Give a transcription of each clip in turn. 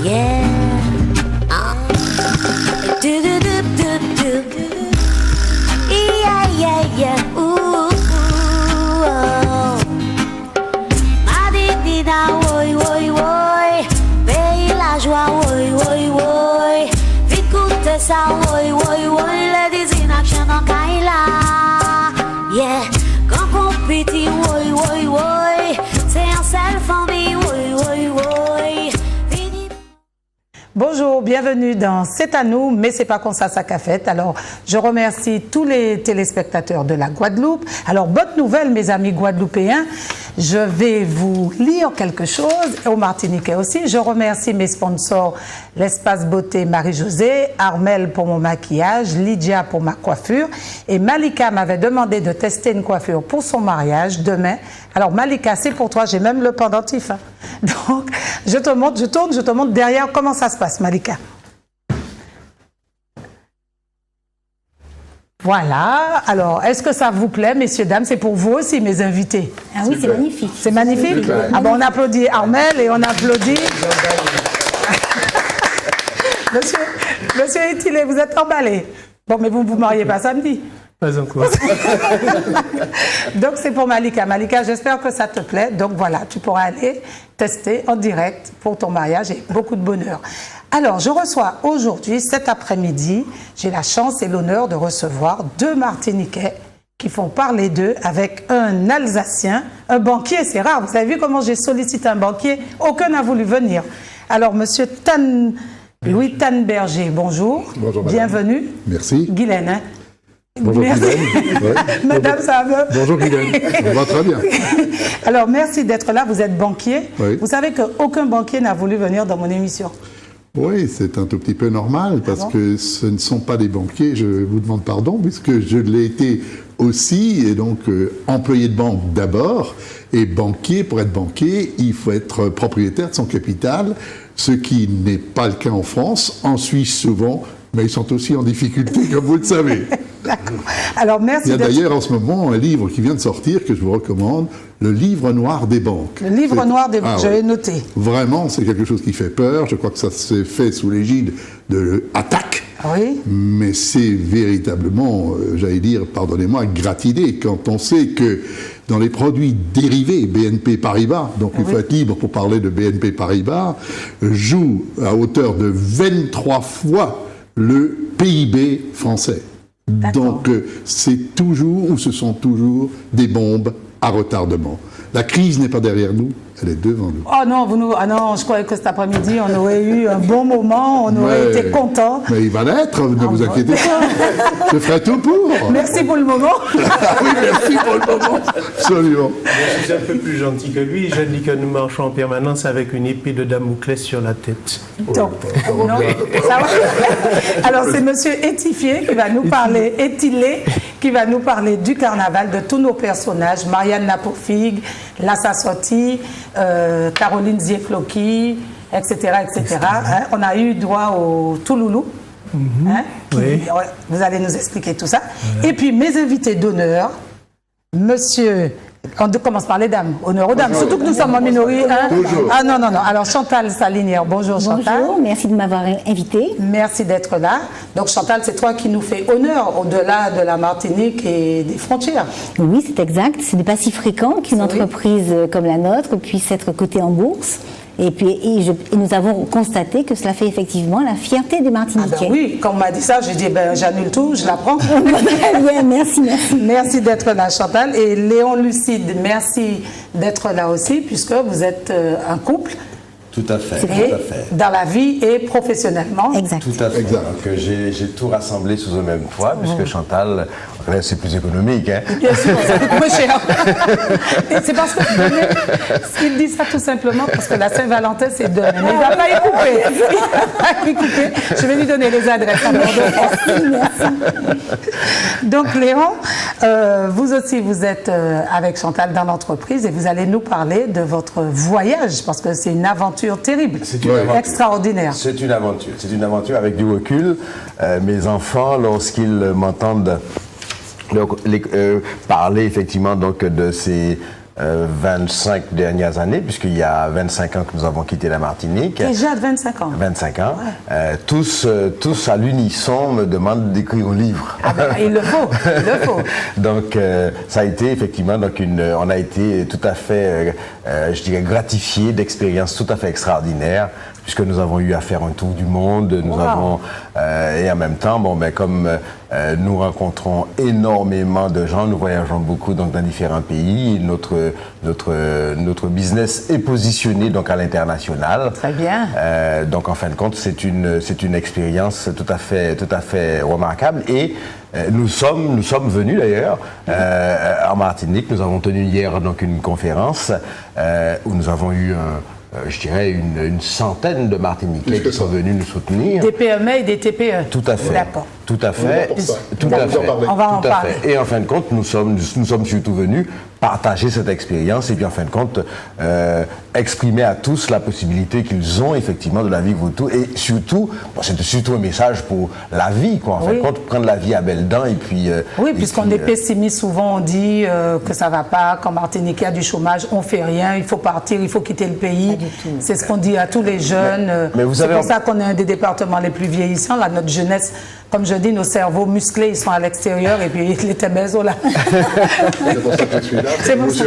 Yeah. Do do do do do. Yeah yeah yeah. Ooh. Madinina, oi oi oi. Pays la joie, oi oi oi. Vite goûter ça, oi oi oi. Ladies in action en Kaila. Yeah. Quand compétit, oi oi oi. C'est un seul famille, oi oi oi. Bonjour, bienvenue dans C'est à nous, mais c'est pas comme ça qu'a fait. Alors, je remercie tous les téléspectateurs de la Guadeloupe. Alors, bonne nouvelle, mes amis guadeloupéens. Je vais vous lire quelque chose, aux Martiniquais aussi. Je remercie mes sponsors, l'Espace Beauté Marie-Josée, Armel pour mon maquillage, Lydia pour ma coiffure. Et Malika m'avait demandé de tester une coiffure pour son mariage demain. Alors, Malika, c'est pour toi, j'ai même le pendentif. Hein. Donc, je te montre, je tourne, je te montre derrière comment ça se passe, Malika. Voilà. Alors, est-ce que ça vous plaît, messieurs, dames? C'est pour vous aussi, mes invités. Ah oui, c'est magnifique. C'est magnifique? Ah bon, on applaudit Armel et on applaudit... Monsieur Etilé, vous êtes emballé. Bon, mais vous ne vous mariez pas samedi? Pas encore. Donc, c'est pour Malika. Malika, j'espère que ça te plaît. Donc, voilà, tu pourras aller tester en direct pour ton mariage et beaucoup de bonheur. Alors, je reçois aujourd'hui, cet après-midi, j'ai la chance et l'honneur de recevoir deux Martiniquais qui font parler d'eux avec un Alsacien, un banquier, c'est rare. Vous avez vu comment j'ai sollicité un banquier? Aucun n'a voulu venir. Alors, monsieur Louis Tanberger, bonjour. Bonjour, madame. Bienvenue. Merci. Guylaine, hein? Bonjour Guylaine. Ouais. Madame, ça va? Bonjour Guylaine. On va très bien. Alors, merci d'être là. Vous êtes banquier. Oui. Vous savez qu'aucun banquier n'a voulu venir dans mon émission. Oui, c'est un tout petit peu normal parce que ce ne sont pas des banquiers. Je vous demande pardon puisque je l'ai été aussi et donc employé de banque d'abord et banquier. Pour être banquier, il faut être propriétaire de son capital, ce qui n'est pas le cas en France. En Suisse, souvent, mais ils sont aussi en difficulté, comme vous le savez. D'accord. Alors, merci. Il y a d'ailleurs en ce moment un livre qui vient de sortir que je vous recommande, le livre noir des banques. Le livre noir des banques, je l'ai noté. Vraiment, c'est quelque chose qui fait peur. Je crois que ça s'est fait sous l'égide de Attac. Oui. Mais c'est véritablement, j'allais dire, pardonnez-moi, gratiné quand on sait que dans les produits dérivés, BNP Paribas, donc il faut être libre pour parler de BNP Paribas, joue à hauteur de 23 fois le PIB français. Donc c'est toujours, ou ce sont toujours, des bombes à retardement. La crise n'est pas derrière nous, elle est devant nous. Oh non, non, je croyais que cet après-midi, on aurait eu un bon moment, on aurait été contents. Mais il va l'être, ne vous inquiétez pas. Je ferai tout pour. Merci pour le moment. Oui, merci pour le moment. Absolument. Je suis un peu plus gentil que lui. Je dis que nous marchons en permanence avec une épée de Damoclès sur la tête. Donc, non, ça va. Alors, c'est monsieur Étifié qui va nous parler, Étilé, qui va nous parler du carnaval, de tous nos personnages, Marianne Lapofig, Lassa Sorti, Caroline Ziefloki, etc. Hein, on a eu droit au Touloulou. Hein, oui. Vous allez nous expliquer tout ça. Voilà. Et puis, mes invités d'honneur, monsieur... On commence par les dames, honneur aux dames, surtout que nous sommes en minorité. Hein. Ah non. Alors Chantal Salinière, bonjour Chantal. Bonjour, merci de m'avoir invité. Merci d'être là. Donc Chantal, c'est toi qui nous fais honneur au-delà de la Martinique et des frontières. Oui, c'est exact. Ce n'est pas si fréquent qu'une entreprise comme la nôtre puisse être cotée en bourse. Et nous avons constaté que cela fait effectivement la fierté des Martiniquais. Ah ben oui, quand on m'a dit ça, j'ai dit j'annule tout, je la prends. Très bien, merci. Merci d'être là, Chantal. Et Léon Lucide, merci d'être là aussi, puisque vous êtes un couple. Tout à fait, Et tout à fait. Dans la vie et professionnellement. Exact. Tout à fait. Exact. Donc j'ai tout rassemblé sous un même toit, puisque Chantal, c'est plus économique. Hein. Bien sûr, ça coûte moins cher. Et c'est parce que il dit ça tout simplement parce que la Saint-Valentin, c'est demain. Mais il ne va pas y couper. Il va pas y couper. Je vais lui donner les adresses à Bordeaux. Donc Léon, vous aussi, vous êtes avec Chantal dans l'entreprise et vous allez nous parler de votre voyage parce que c'est une aventure terrible, extraordinaire. C'est une aventure avec du recul. Mes enfants, lorsqu'ils m'entendent parler effectivement donc de ces 25 dernières années, puisqu'il y a 25 ans que nous avons quitté la Martinique. Déjà de 25 ans. 25 ans. Ouais. Tous à l'unisson me demandent d'écrire un livre. Ah ben, il le faut, il le faut. Donc, ça a été effectivement, on a été tout à fait, je dirais, gratifiés d'expériences tout à fait extraordinaires, puisque nous avons eu à faire un tour du monde, et en même temps, comme nous rencontrons énormément de gens, nous voyageons beaucoup donc dans différents pays, notre business est positionné donc à l'international. Très bien. Donc en fin de compte, c'est une expérience tout à fait remarquable, et nous sommes venus d'ailleurs en Martinique. Nous avons tenu hier donc une conférence où nous avons eu je dirais une centaine de Martiniquais qui sont venus nous soutenir. Des PME et des TPE. Tout à fait. D'accord. Tout à fait. Tout à fait. On va en parler. Et en fin de compte, nous sommes surtout venus partager cette expérience et puis en fin de compte exprimer à tous la possibilité qu'ils ont effectivement de la vivre autour, et surtout, c'est surtout un message pour la vie, quoi. En fin de compte, prendre la vie à belles dents et puis. Oui, puisqu'on est pessimiste, souvent on dit que ça va pas, qu'en Martinique il y a du chômage, on fait rien, il faut partir, il faut quitter le pays. C'est ce qu'on dit à tous les jeunes. Mais c'est pour ça qu'on est un des départements les plus vieillissants. Là, notre jeunesse, comme je dis, nos cerveaux musclés, ils sont à l'extérieur, et puis les témèzos là. C'est pour ça que je suis là. C'est pour ça.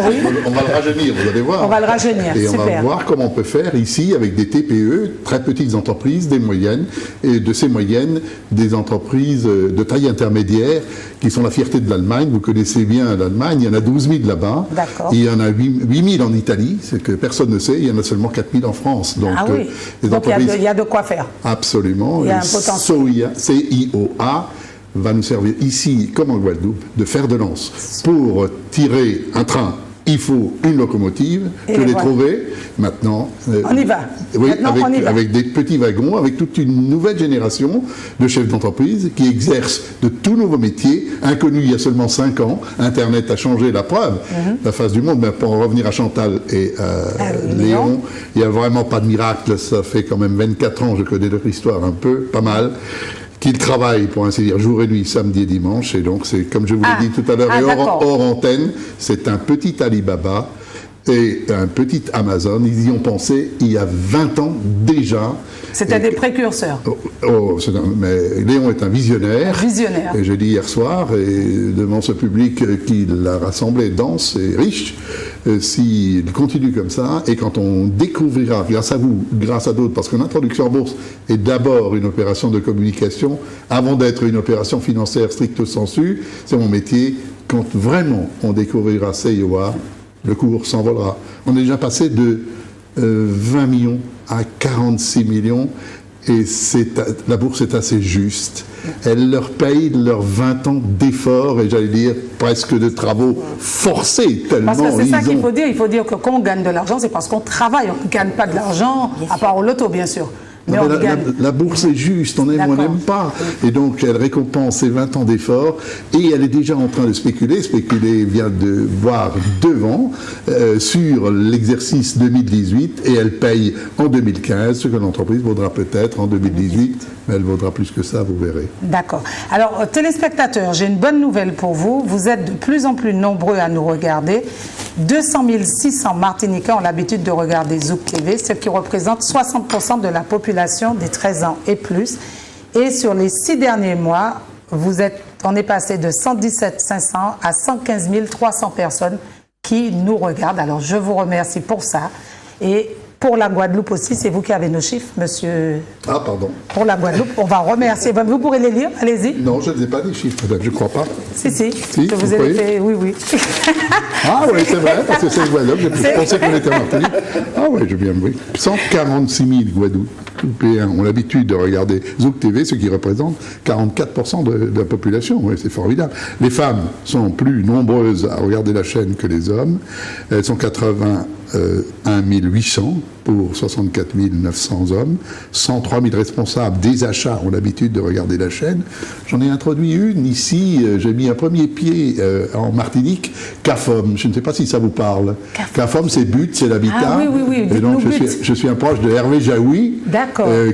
Oui. On va le rajeunir, vous allez voir. On va le rajeunir, et super. on va voir comment on peut faire ici avec des TPE, très petites entreprises, des moyennes, et de ces moyennes, des entreprises de taille intermédiaire qui sont la fierté de l'Allemagne. Vous connaissez bien l'Allemagne, il y en a 12 000 là-bas. D'accord. Il y en a 8 000 en Italie, c'est que personne ne sait, il y en a seulement 4 000 en France. Donc, ah oui, donc il y a de quoi faire. Absolument. Il y a un potentiel. CIOA va nous servir ici, comme en Guadeloupe, de fer de lance. Pour tirer un train, il faut une locomotive. Je l'ai trouvée. Maintenant, on y va. Oui, maintenant, on y va. Avec des petits wagons, avec toute une nouvelle génération de chefs d'entreprise qui exercent de tout nouveaux métiers, inconnus il y a seulement 5 ans. Internet a changé la preuve, la face du monde. Mais pour en revenir à Chantal et Léon, il n'y a vraiment pas de miracle. Ça fait quand même 24 ans, je connais leur histoire un peu, pas mal, qu'ils travaillent, pour ainsi dire, jour et nuit, samedi et dimanche. Et donc, c'est comme je vous l'ai dit tout à l'heure, hors antenne, c'est un petit Alibaba et un petit Amazon. Ils y ont pensé il y a 20 ans déjà. C'était des précurseurs. Mais Léon est un visionnaire. Visionnaire. Et j'ai dit hier soir, et devant ce public qui l'a rassemblé dense et riche, s'il continue comme ça, et quand on découvrira, grâce à vous, grâce à d'autres, parce qu'une introduction en bourse est d'abord une opération de communication, avant d'être une opération financière stricto sensu, c'est mon métier. Quand vraiment on découvrira CIOA, le cours s'envolera. On est déjà passé de 20 millions à 46 millions, et la bourse est assez juste. Elle leur paye leurs 20 ans d'efforts, et j'allais dire presque de travaux forcés, tellement parce que c'est ça qu'il faut dire. Il faut dire que quand on gagne de l'argent, c'est parce qu'on travaille. On ne gagne pas de l'argent, à part au loto, bien sûr. Mais la bourse est juste, on aime ou on n'aime pas. Et donc, elle récompense ses 20 ans d'efforts, et elle est déjà en train de spéculer. Spéculer vient de voir devant sur l'exercice 2018, et elle paye en 2015 ce que l'entreprise vaudra peut-être en 2018, mais elle vaudra plus que ça, vous verrez. D'accord. Alors, téléspectateurs, j'ai une bonne nouvelle pour vous. Vous êtes de plus en plus nombreux à nous regarder. 200 600 Martiniquais ont l'habitude de regarder Zouk TV, ce qui représente 60% de la population des 13 ans et plus. Et sur les 6 derniers mois, on est passé de 117 500 à 115 300 personnes qui nous regardent. Alors, je vous remercie pour ça. Et pour la Guadeloupe aussi, c'est vous qui avez nos chiffres, monsieur. Ah, pardon. Pour la Guadeloupe, on va remercier. Vous pourrez les lire, allez-y. Non, je ne ai pas les chiffres, je ne crois pas. Si, que vous avez fait, oui. Ah oui, c'est vrai, parce que c'est Guadeloupe, je pensais qu'on était en Martinique. Ah oui, je viens, oui. 146 000 Guadeloupéens ont l'habitude de regarder Zouk TV, ce qui représente 44% de la population. Oui, c'est formidable. Les femmes sont plus nombreuses à regarder la chaîne que les hommes. Elles sont 81 800. pour 64 900 hommes. 103 000 responsables des achats ont l'habitude de regarder la chaîne. J'en ai introduit une ici, j'ai mis un premier pied en Martinique, CAFOM. Je ne sais pas si ça vous parle. CAFOM, c'est But, c'est l'habitat. Ah oui, et donc je suis un proche de Hervé Jaoui,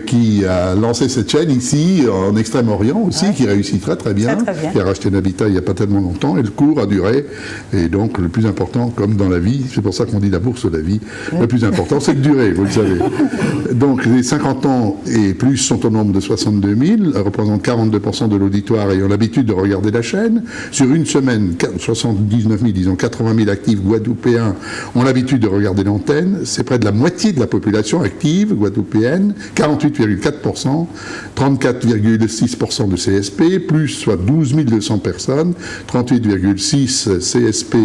qui a lancé cette chaîne ici, en Extrême-Orient aussi, qui réussit très très bien, qui a racheté un habitat il n'y a pas tellement longtemps, et le cours a duré. Et donc le plus important, comme dans la vie, c'est pour ça qu'on dit la bourse de la vie, le plus important c'est de durer, vous le savez. Donc les 50 ans et plus sont au nombre de 62 000, représentent 42% de l'auditoire ayant l'habitude de regarder la chaîne. Sur une semaine, 79 000, disons 80 000 actifs guadeloupéens ont l'habitude de regarder l'antenne. C'est près de la moitié de la population active guadeloupéenne, 48,4%, 34,6% de CSP, plus soit 12 200 personnes, 38,6 CSP,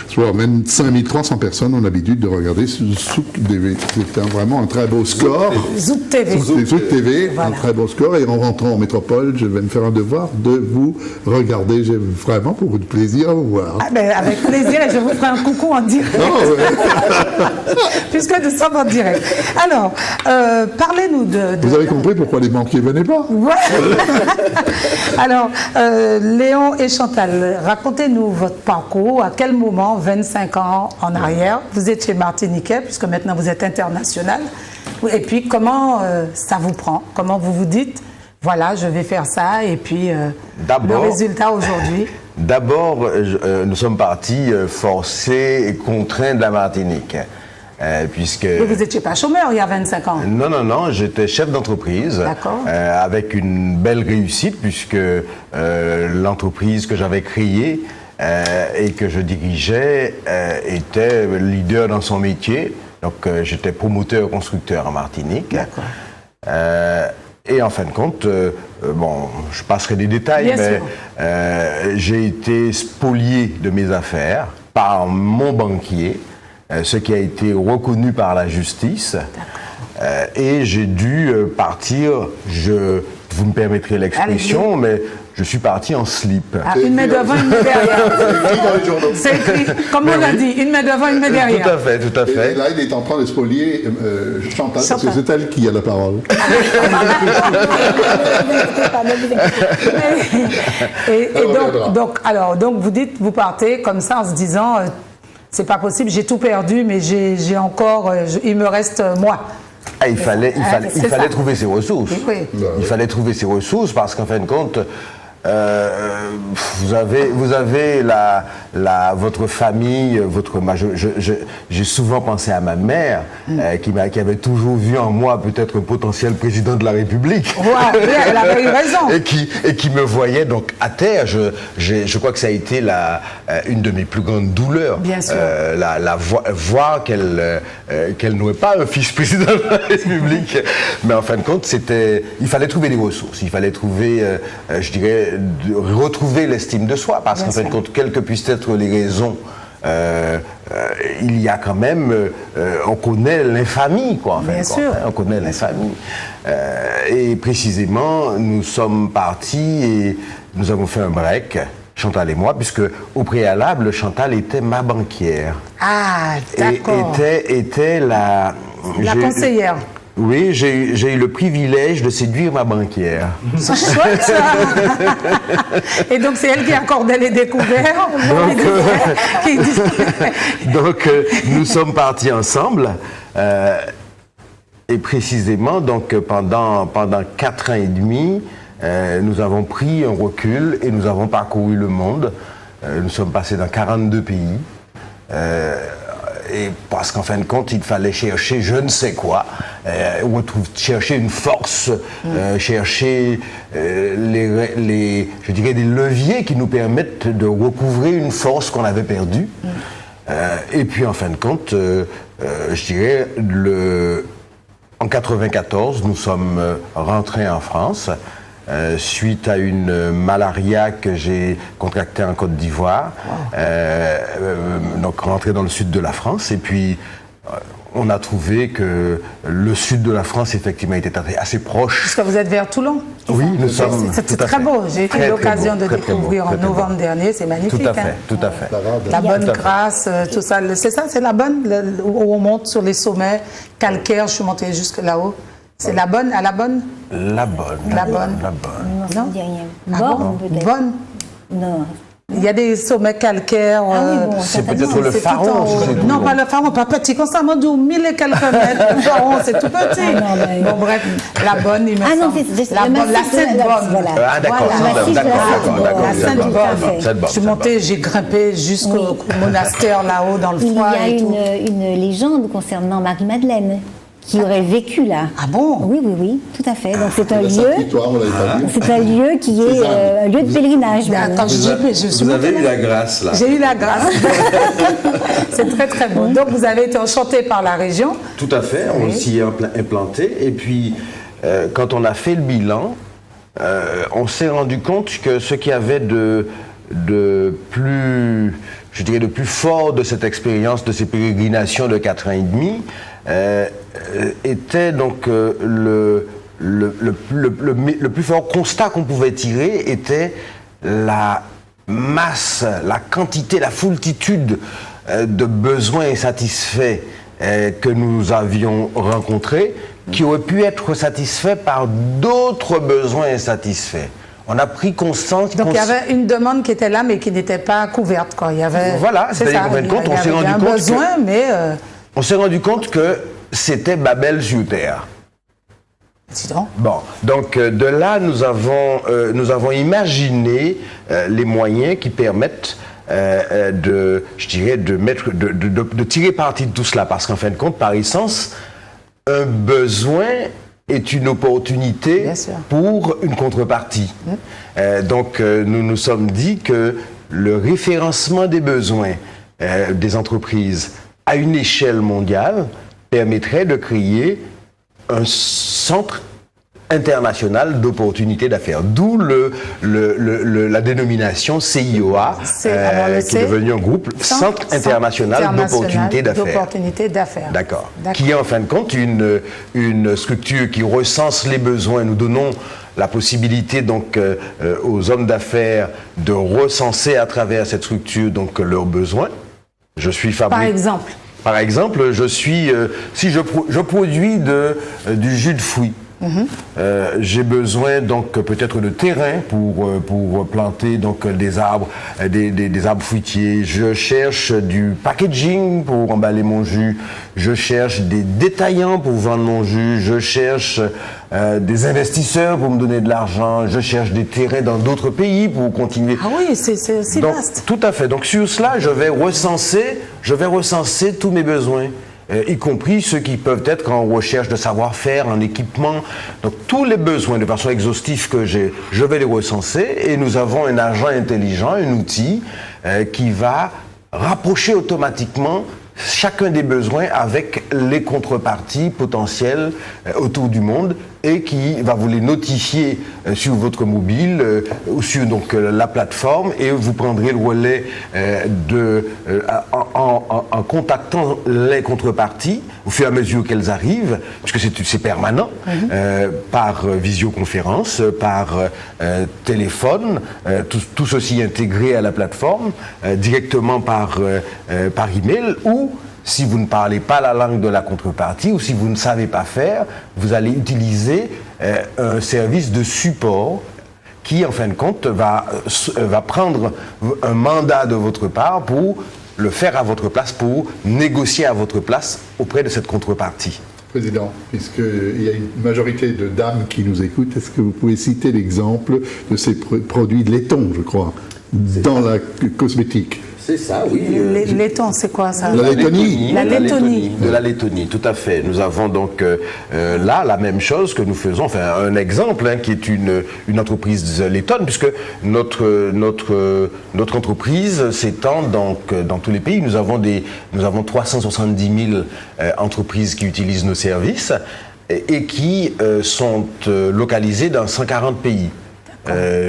soit même 5 300 personnes ont l'habitude de regarder Zouk TV. C'est vraiment un très beau score. Zouk TV. Zouk TV, voilà. Un très beau score. Et en rentrant en métropole, je vais me faire un devoir de vous regarder. J'ai vraiment pour votre plaisir à vous voir. Ah ben, avec plaisir, et je vous ferai un coucou en direct. Oh, ouais. Puisque nous sommes en direct. Alors, parlez-nous de... Vous avez compris pourquoi les banquiers ne venaient pas? Ouais. Alors, Léon et Chantal, racontez-nous votre parcours. À quel moment, 25 ans en arrière, vous étiez martiniquais, puisque maintenant vous êtes international. Et puis, comment ça vous prend? Comment vous vous dites, voilà, je vais faire ça, et puis le résultat aujourd'hui? D'abord, nous sommes partis forcés et contraints de la Martinique. Puisque... Mais vous n'étiez pas chômeur il y a 25 ans? Non, j'étais chef d'entreprise avec une belle réussite, puisque l'entreprise que j'avais créée et que je dirigeais était leader dans son métier. Donc j'étais promoteur constructeur en Martinique. Et en fin de compte, bon, je passerai des détails, mais j'ai été spolié de mes affaires par mon banquier, ce qui a été reconnu par la justice, et j'ai dû partir, vous me permettrez l'expression, mais je suis parti en slip. Ah, une main devant, une main derrière. C'est écrit, comme on l'a dit, une main devant, une main derrière. Tout à fait. Et là, il est en train de spolier Chantal, parce que c'est elle qui a la parole. Donc, vous dites, vous partez comme ça en se disant, c'est pas possible, j'ai tout perdu, mais j'ai encore, il me reste moi. Ah, il fallait trouver ses ressources. Oui. Il fallait trouver ses ressources parce qu'en fin de compte, vous avez votre famille, j'ai souvent pensé à ma mère qui avait toujours vu en moi peut-être un potentiel président de la République. Ouais, elle avait eu raison. et qui me voyait donc à terre. Je crois que ça a été une de mes plus grandes douleurs. Bien sûr. Voir qu'elle n'aurait pas un fils président de la République. Mais en fin de compte, il fallait trouver des ressources. Il fallait trouver, je dirais, retrouver l'estime de soi, parce qu'en fin de compte, quelles que puissent être les raisons, il y a quand même, on connaît l'infamie, quoi, en fin de compte, on connaît l'infamie. Et précisément, nous sommes partis et nous avons fait un break, Chantal et moi, puisque au préalable, Chantal était ma banquière. Ah, d'accord. Était la conseillère. Oui, j'ai eu le privilège de séduire ma banquière. C'est chouette, ça. Et donc, c'est elle qui accordait les découvertes. Donc, nous sommes partis ensemble. Et précisément, donc, pendant 4 ans et demi, nous avons pris un recul et nous avons parcouru le monde. Nous sommes passés dans 42 pays. Et parce qu'en fin de compte, il fallait chercher je ne sais quoi, chercher une force, chercher je dirais des leviers qui nous permettent de recouvrer une force qu'on avait perdue. Et puis en fin de compte, je dirais, en 1994, nous sommes rentrés en France. Suite à une malaria que j'ai contractée en Côte d'Ivoire, donc rentré dans le sud de la France, et puis on a trouvé que le sud de la France, effectivement, était assez proche. Puisque vous êtes vers Toulon. Oui, nous sommes. C'est très beau. J'ai eu l'occasion de découvrir en novembre dernier. C'est magnifique. Tout à fait, tout à fait. La bonne grâce, tout ça. C'est ça, c'est la bonne, où on monte sur les sommets calcaires. Je suis montée jusque là-haut. C'est la bonne, à la bonne? La bonne. La bonne. La bonne. Non, ça ne dit rien. Borne, peut-être. Bonne. Non. Il y a des sommets calcaires. c'est peut-être le c'est Pharaon. tout en haut. Non, pas le Pharaon, pas petit. Constamment, d'où 1000 et quelques mètres. Le Pharaon, c'est tout petit. Ah, non, mais... Bon, bref, la bonne, il me semble. non, c'est la bonne, la Sainte-Bonne. Voilà. Ah, d'accord, Voilà. La Sainte-Bonne. Je suis montée, j'ai grimpé jusqu'au monastère là-haut, dans le froid. Il y a une légende concernant Marie-Madeleine qui aurait vécu là. Ah bon? Oui, tout à fait. Donc c'est un lieu. On l'avait pas vu. C'est un lieu qui est un lieu de pèlerinage. Mais attends, Vous avez eu la grâce, là. J'ai eu la grâce. C'est très très beau. Donc vous avez été enchanté par la région. Tout à fait, on s'y est implanté. Et puis, quand on a fait le bilan, on s'est rendu compte que ce qui avait de plus, je dirais, de plus fort de cette expérience, de ces pérégrinations de 4 ans et demi, était donc le plus fort constat qu'on pouvait tirer était la masse, la quantité, la foultitude de besoins insatisfaits que nous avions rencontrés, qui auraient pu être satisfaits par d'autres besoins insatisfaits. On a pris conscience. Donc il y avait une demande qui était là, mais qui n'était pas couverte, quoi. Il y avait. Voilà, c'est-à-dire qu'en fin de compte, on s'est rendu compte besoin, mais. On s'est rendu compte que c'était Babel sur terre. Bon, donc de là, nous avons imaginé les moyens qui permettent de tirer parti de tout cela, parce qu'en fin de compte, par essence, un besoin est une opportunité pour une contrepartie. Donc nous nous sommes dit que le référencement des besoins des entreprises à une échelle mondiale permettrait de créer un centre international d'opportunités d'affaires. D'où la dénomination CIOA, qui est devenu un groupe Centre international d'opportunités d'affaires. D'accord. Qui est en fin de compte une structure qui recense les besoins. Nous donnons la possibilité donc aux hommes d'affaires de recenser à travers cette structure donc leurs besoins. Je suis fabricant. Par exemple, je suis si je produis du jus de fruits. J'ai besoin donc peut-être de terrain pour planter donc des arbres fruitiers. Je cherche du packaging pour emballer mon jus. Je cherche des détaillants pour vendre mon jus. Je cherche des investisseurs pour me donner de l'argent. Je cherche des terrains dans d'autres pays pour continuer. Ah oui, c'est aussi vaste. Tout à fait. Donc sur cela, je vais recenser tous mes besoins. Y compris ceux qui peuvent être en recherche de savoir-faire, en équipement. Donc tous les besoins de façon exhaustive que j'ai, je vais les recenser et nous avons un agent intelligent, un outil qui va rapprocher automatiquement chacun des besoins avec les contreparties potentielles autour du monde et qui va vous les notifier sur votre mobile ou sur donc la plateforme, et vous prendrez le relais en contactant les contreparties au fur et à mesure qu'elles arrivent, puisque c'est permanent, par visioconférence, par téléphone, tout ceci intégré à la plateforme, directement par email, ou si vous ne parlez pas la langue de la contrepartie ou si vous ne savez pas faire, vous allez utiliser un service de support qui, en fin de compte, va prendre un mandat de votre part pour le faire à votre place, pour négocier à votre place auprès de cette contrepartie. Président, puisqu'il y a une majorité de dames qui nous écoutent, est-ce que vous pouvez citer l'exemple de ces produits de laiton, je crois, dans la cosmétique? C'est ça, oui. Laiton, c'est quoi ça? La Lettonie. La Lettonie. De la Lettonie, tout à fait. Nous avons donc là la même chose que nous faisons, enfin un exemple qui est une entreprise lettonne, puisque notre entreprise s'étend donc dans tous les pays. Nous avons 370 000 entreprises qui utilisent nos services et qui sont localisées dans 140 pays.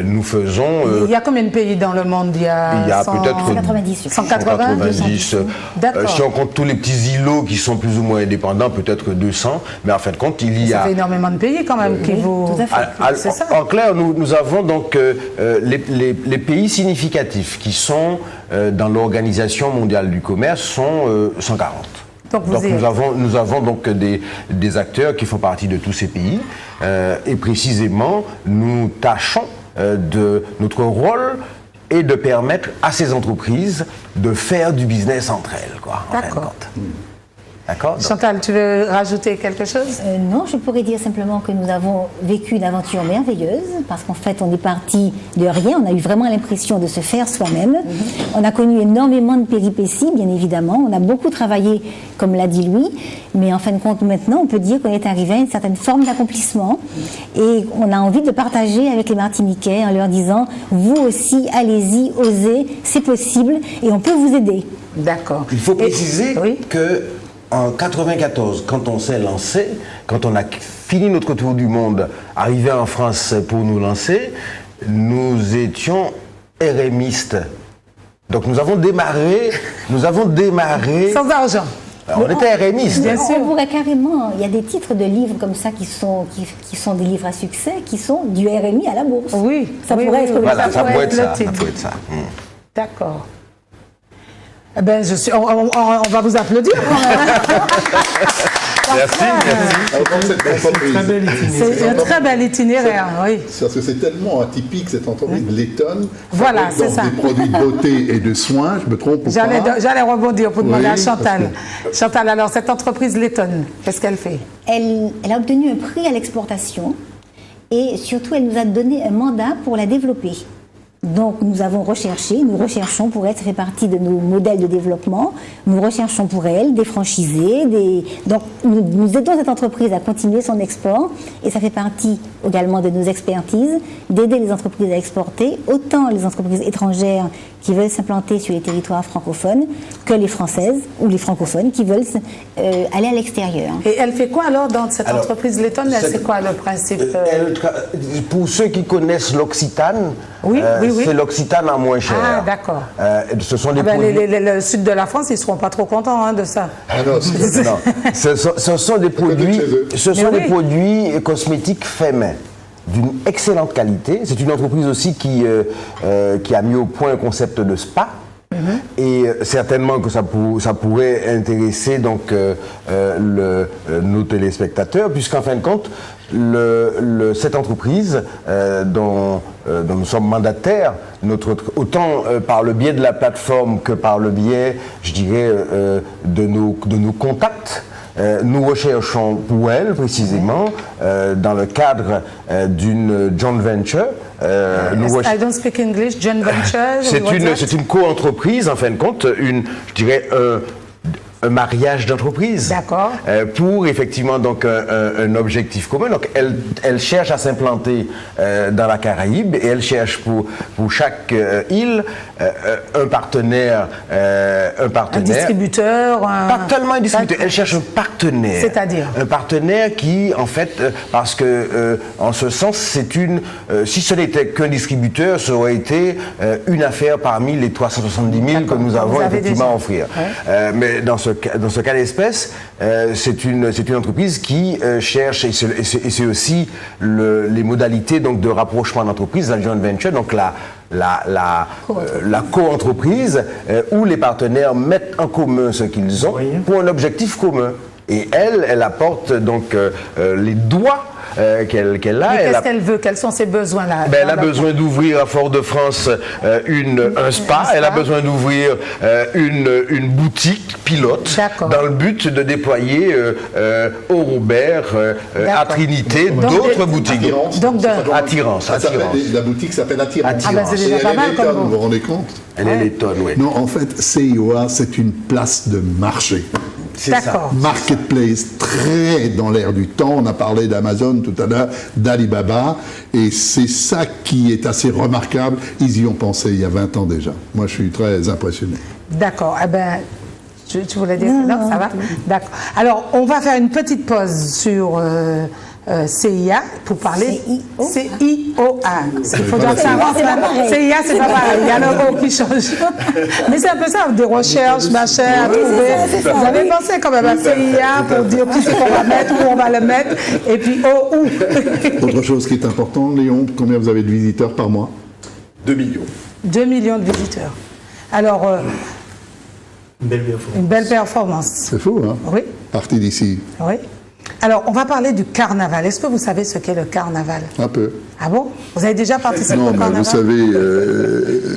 Nous faisons... il y a combien de pays dans le monde? Il y a peut-être 190. 190. D'accord. Si on compte tous les petits îlots qui sont plus ou moins indépendants, peut-être 200. Mais en fin de compte, il y a... Ça fait énormément de pays quand même qui vous... Tout à fait. C'est ça. En clair, nous avons donc les pays significatifs qui sont dans l'Organisation mondiale du commerce sont 140. Donc nous avons donc des acteurs qui font partie de tous ces pays et précisément nous tâchons de notre rôle et de permettre à ces entreprises de faire du business entre elles. D'accord. D'accord. Chantal, tu veux rajouter quelque chose? Non, je pourrais dire simplement que nous avons vécu une aventure merveilleuse parce qu'en fait, on est parti de rien. On a eu vraiment l'impression de se faire soi-même. On a connu énormément de péripéties, bien évidemment. On a beaucoup travaillé, comme l'a dit Louis. Mais en fin de compte, maintenant, on peut dire qu'on est arrivé à une certaine forme d'accomplissement. Et on a envie de partager avec les Martiniquais en leur disant, vous aussi, allez-y, osez, c'est possible et on peut vous aider. D'accord. Il faut préciser Oui. que en 1994, quand on s'est lancé, quand on a fini notre tour du monde, arrivé en France pour nous lancer, nous étions RMistes. Donc nous avons démarré. Sans argent. On était RMistes. Bien sûr. On pourrait carrément, il y a des titres de livres comme ça qui sont des livres à succès, qui sont du RMI à la bourse. Oui. Ça pourrait être Voilà, ça pourrait être ça. le titre. Ça pourrait être ça. D'accord. Eh ben, on va vous applaudir quand même. Merci. C'est un très bel itinéraire, oui. Parce que c'est tellement atypique, cette entreprise lettonne. Voilà, fabrique c'est donc ça. des produits de beauté et de soins, je me trompe ou pas? J'allais rebondir pour demander Oui, à Chantal. parce Chantal, alors, cette entreprise lettonne, qu'est-ce qu'elle fait? Elle a obtenu un prix à l'exportation et surtout elle nous a donné un mandat pour la développer. Donc nous recherchons pour elle, ça fait partie de nos modèles de développement, nous recherchons pour elle des franchisés, donc nous aidons cette entreprise à continuer son export et ça fait partie également de nos expertises d'aider les entreprises à exporter, autant les entreprises étrangères qui veulent s'implanter sur les territoires francophones que les françaises ou les francophones qui veulent aller à l'extérieur. Et elle fait quoi alors dans cette entreprise lettonne? C'est quoi le principe? Pour ceux qui connaissent l'Occitane, Oui. c'est l'Occitane à moins cher. Ah, d'accord. Ce sont des Ben, produits... le sud de la France, ils ne seront pas trop contents de ça. Ah non, Non, ce sont des produits, oui. produits cosmétiques faits main, d'une excellente qualité. C'est une entreprise aussi qui a mis au point un concept de spa. Et certainement que ça pourrait intéresser donc nos téléspectateurs, puisqu'en fin de compte, cette entreprise dont nous sommes mandataires, autant par le biais de la plateforme que par le biais, je dirais, de nos contacts, nous recherchons pour elle, précisément, dans le cadre d'une joint venture. I don't speak English, joint venture. C'est une co-entreprise, en fin de compte, je dirais un mariage d'entreprise. D'accord. Pour effectivement donc un objectif commun. Donc elle cherche à s'implanter dans la Caraïbe et elle cherche pour chaque île un partenaire. Un distributeur. Pas tellement un distributeur. Elle cherche un partenaire. C'est-à-dire? Un partenaire qui, en fait, parce que en ce sens, si ce n'était qu'un distributeur, ça aurait été une affaire parmi les 370 000 que nous avons effectivement à offrir. Ouais. Mais dans ce cas d'espèce, c'est une entreprise qui cherche, et c'est aussi les modalités donc, de rapprochement d'entreprise, la joint venture, donc la co-entreprise, où les partenaires mettent en commun ce qu'ils ont pour un objectif commun. Et elle apporte donc les doigts qu'elle a. Mais qu'est-ce qu'elle veut? Quels sont ses besoins là? Elle a besoin d'ouvrir à Fort-de-France un spa. Elle a besoin d'ouvrir une boutique pilote dans le but de déployer au Robert, à Trinité, d'autres boutiques. Attirance. La boutique s'appelle Attirance. Ah ben c'est déjà pas mal comme vous vous rendez compte? Elle est lettonne, oui. Non, en fait, CIOA, c'est une place de marché. D'accord. Marketplace, très dans l'air du temps. On a parlé d'Amazon tout à l'heure, d'Alibaba. Et c'est ça qui est assez remarquable. Ils y ont pensé il y a 20 ans déjà. Moi, je suis très impressionné. D'accord. Eh ben, tu voulais dire? Non, ça va? D'accord. Alors, on va faire une petite pause sur CIA pour parler CIOA. Il faut Voilà, dire ça avance, c'est pas pareil. CIA, c'est pas pareil. Il y a le O qui change. Mais c'est un peu ça, des recherches, machin, à trouver. Vous avez pensé quand même à CIA pour dire qui c'est qu'on va mettre, où on va le mettre, et puis où. Autre chose qui est important, Léon, combien vous avez de visiteurs par mois? 2 millions. 2 millions de visiteurs. Alors, Une belle performance. une belle performance. C'est fou, hein? Oui, Parti d'ici, oui. Alors, on va parler du carnaval. Est-ce que vous savez ce qu'est le carnaval? un peu. Ah bon? Vous avez déjà participé Non, au mais carnaval? vous savez,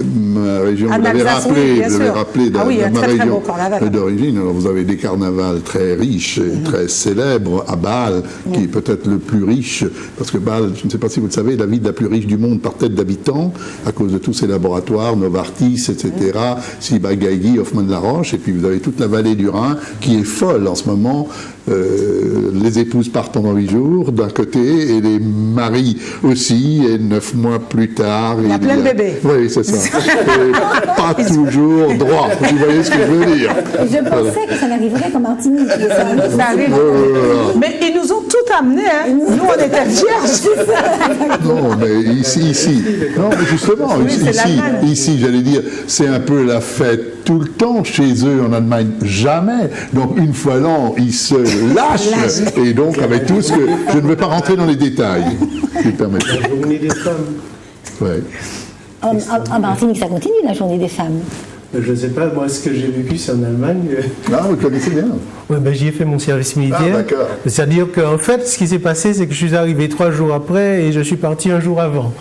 ma région, Ah, vous l'avez l'Alsace, rappelé, oui, bien vous l'avez sûr. rappelé Ah oui, un ma très, très région beau carnaval. d'origine. Alors vous avez des carnavals très riches et très célèbres à Bâle, qui est peut-être le plus riche, parce que Bâle, je ne sais pas si vous le savez, est la ville la plus riche du monde par tête d'habitants, à cause de tous ces laboratoires, Novartis, etc., Ciba-Geigy, Hoffmann-la-Roche, et puis vous avez toute la vallée du Rhin, qui est folle en ce moment. Les épouses partent pendant 8 jours d'un côté et les maris aussi, et 9 mois plus tard. Il y a plein de bébés. Oui, c'est ça. Et pas toujours droit, vous voyez ce que je veux dire. Je pensais que ça n'arriverait qu'en Martinique. Ça arrive. Mais ils nous ont tout amené, hein. Nous, on était vierges. Non, mais ici, non, mais justement, Oui, c'est l'Allemagne. ici, j'allais dire, c'est un peu la fête tout le temps. Chez eux, en Allemagne, jamais. Donc, une fois l'an, ils se lâchent. Et donc, avec tout ce que... Je ne vais pas rentrer dans les détails, si vous permettez. La journée des femmes. Ouais. En Martinique, ça continue, la journée des femmes. Je ne sais pas, moi, ce que j'ai vécu, c'est en Allemagne. Non, vous connaissez bien. Ouais, ben, j'y ai fait mon service militaire. Ah, d'accord. C'est-à-dire qu'en fait, ce qui s'est passé, c'est que je suis arrivé 3 jours après et je suis parti 1 jour avant.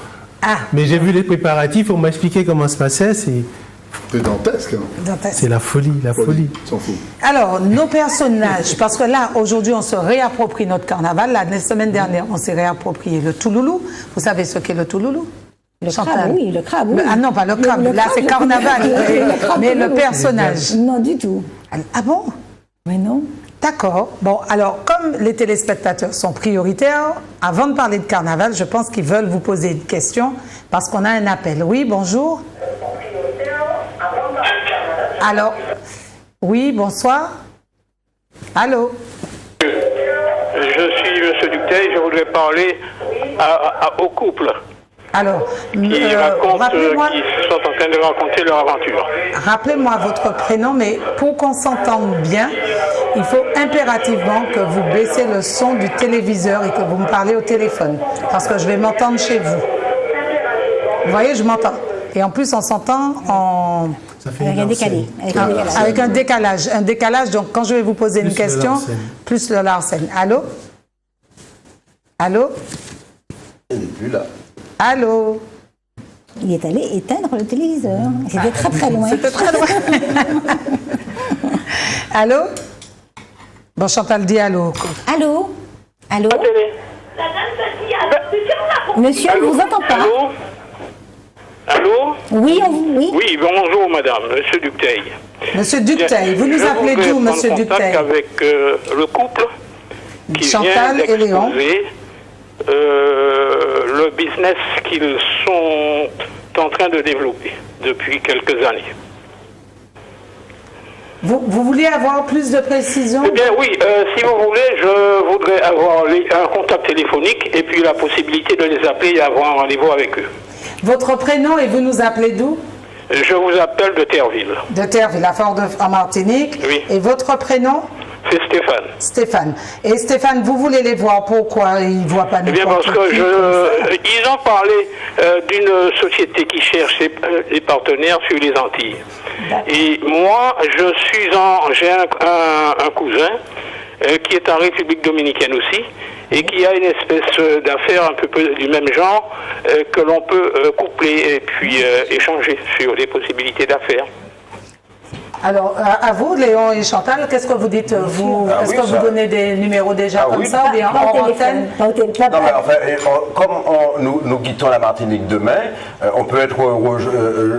Ah, Mais j'ai vu les préparatifs, on m'a expliqué comment ça se passait. C'est dantesque, hein. C'est la folie, la folie. S'en fout. alors, nos personnages, parce que là, aujourd'hui, on se réapproprie notre carnaval. La semaine dernière, on s'est réapproprié le Touloulou. Vous savez ce qu'est le Touloulou? Le Chantal. crabe, oui, le crabe, oui. Ah non, pas le crabe. Là, c'est carnaval. Mais le personnage. Non, du tout. Ah bon? Mais non. D'accord. Bon, alors, comme les téléspectateurs sont prioritaires, avant de parler de carnaval, je pense qu'ils veulent vous poser une question parce qu'on a un appel. Oui, bonjour. Alors, oui, bonsoir. Allô? Je suis M. Ducteil, je voudrais parler au couple Alors, qui racontent, rappelez-moi qui sont en train de raconter leur aventure. rappelez-moi votre prénom, mais pour qu'on s'entende bien, il faut impérativement que vous baissiez le son du téléviseur et que vous me parlez au téléphone, parce que je vais m'entendre chez vous. Vous voyez, je m'entends. Et en plus, on s'entend en... Ça fait Avec un décalé. Avec un décalage. Un décalage, donc quand je vais vous poser une Plus le question, Larsen. plus le Larsen. Allô? Allô? Il n'est plus là. Allô? Il est allé éteindre le téléviseur. C'était très très loin. C'était très loin. Allô? Bon, Chantal dit allô. Allô? Allô? La Monsieur, on ne vous entend pas. Allô? Allô? Oui, oui. Oui, bonjour madame, Monsieur Ducteil. Monsieur Ducteil, vous nous Je appelez voudrais d'où, prendre Monsieur contact Ducteil? avec le couple qui Chantal vient et Léon. d'exposer le business qu'ils sont en train de développer depuis quelques années. Vous vouliez avoir plus de précision? Eh bien oui, si vous voulez, je voudrais avoir un contact téléphonique et puis la possibilité de les appeler et avoir un rendez-vous avec eux. Votre prénom et vous nous appelez d'où? Je vous appelle de Terreville. De Terreville, à Fort-de-France, en Martinique. Oui. Et votre prénom? C'est Stéphane. Stéphane. Et Stéphane, vous voulez les voir, pourquoi ils ne voient pas Eh bien n'importe parce que qui comme ça? ils ont parlé d'une société qui cherche des partenaires sur les Antilles. Et moi, j'ai un cousin qui est en République dominicaine aussi et qui a une espèce d'affaires un peu du même genre que l'on peut coupler et puis échanger sur les possibilités d'affaires. Alors, à vous, Léon et Chantal, qu'est-ce que vous dites, vous? Ah Est-ce oui, que vous ça. donnez des numéros déjà Ah comme oui. ça, ou bien Pas hors au antenne? téléphone. Pas au téléphone. Non, mais enfin, nous quittons la Martinique demain, on peut être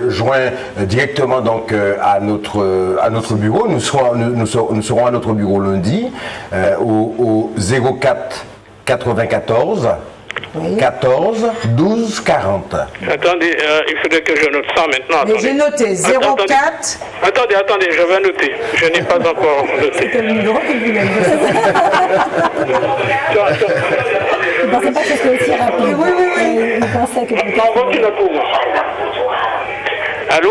joint directement donc à notre bureau. Nous serons à notre bureau lundi au 04 94 14 12 40. Attendez, il faudrait que je note ça maintenant. Mais j'ai noté 04. Attendez, je vais noter. Je n'ai pas encore noté. C'était le numéro que vous voulez. pensais pas que c'était aussi rapide. Oui. Il pensait que... On continue pour moi. Allô?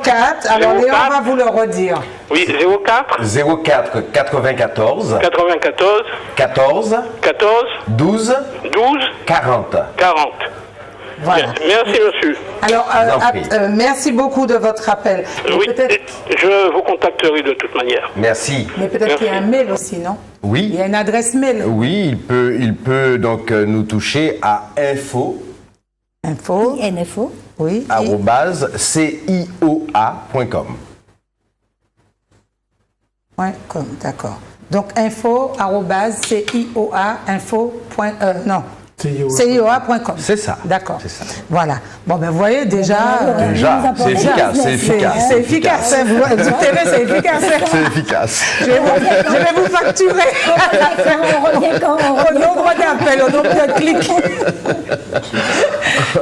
04, alors 04. Léon va vous le redire. Oui, 04 04 94 94 14 14 12 12 40. 40. Voilà. Bien. Merci, monsieur. Alors, vous en prie. merci beaucoup de votre appel. Mais Oui, peut-être je vous contacterai de toute manière. Merci. qu'il y a un mail aussi, non? Il Oui. y a une adresse mail. Oui, il peut donc nous toucher à Info. NFO. Oui. @cioa.com. .com, d'accord. Donc CIOA.com. C'est ça. D'accord. C'est ça. Voilà. Bon, ben, vous voyez, déjà... Déjà, c'est efficace, c'est efficace. C'est efficace. Hein, vous TV, c'est efficace. Hein. C'est efficace. Je vais vous facturer. On revient quand Au nombre d'appels, au nombre de clics.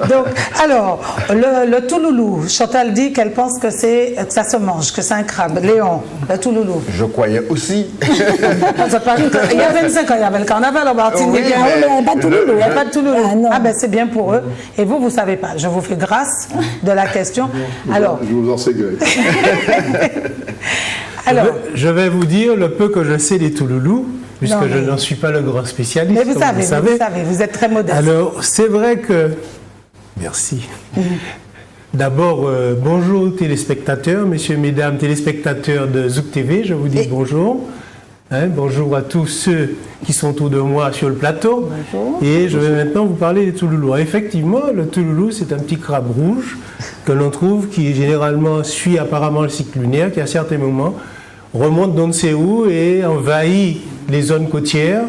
Donc, alors, le touloulou, Chantal dit qu'elle pense que ça se mange, que c'est un crabe. Léon, le touloulou. Je croyais aussi. Il y a 25 ans, il y avait le carnaval en Martinique. Oui, mais il n'y a pas de touloulou. Il n'y a pas de touloulou. Ah, non. Ah ben c'est bien pour eux. Et vous, vous ne savez pas. Je vous fais grâce de la question. Alors, Je vous en sais gré. alors, Je vais vous dire le peu que je sais des Touloulous, puisque Non, mais- je n'en suis pas le grand spécialiste. mais vous comme savez, vous êtes très modeste. Alors, c'est vrai que... Merci. D'abord, bonjour téléspectateurs, messieurs, mesdames, téléspectateurs de Zouk TV, je vous dis bonjour. Hein, bonjour à tous ceux qui sont autour de moi sur le plateau. Bonjour. Et je vais maintenant vous parler des Touloulous. Effectivement, le Touloulou, c'est un petit crabe rouge que l'on trouve qui généralement suit apparemment le cycle lunaire, qui à certains moments remonte d'on ne sait où et envahit les zones côtières.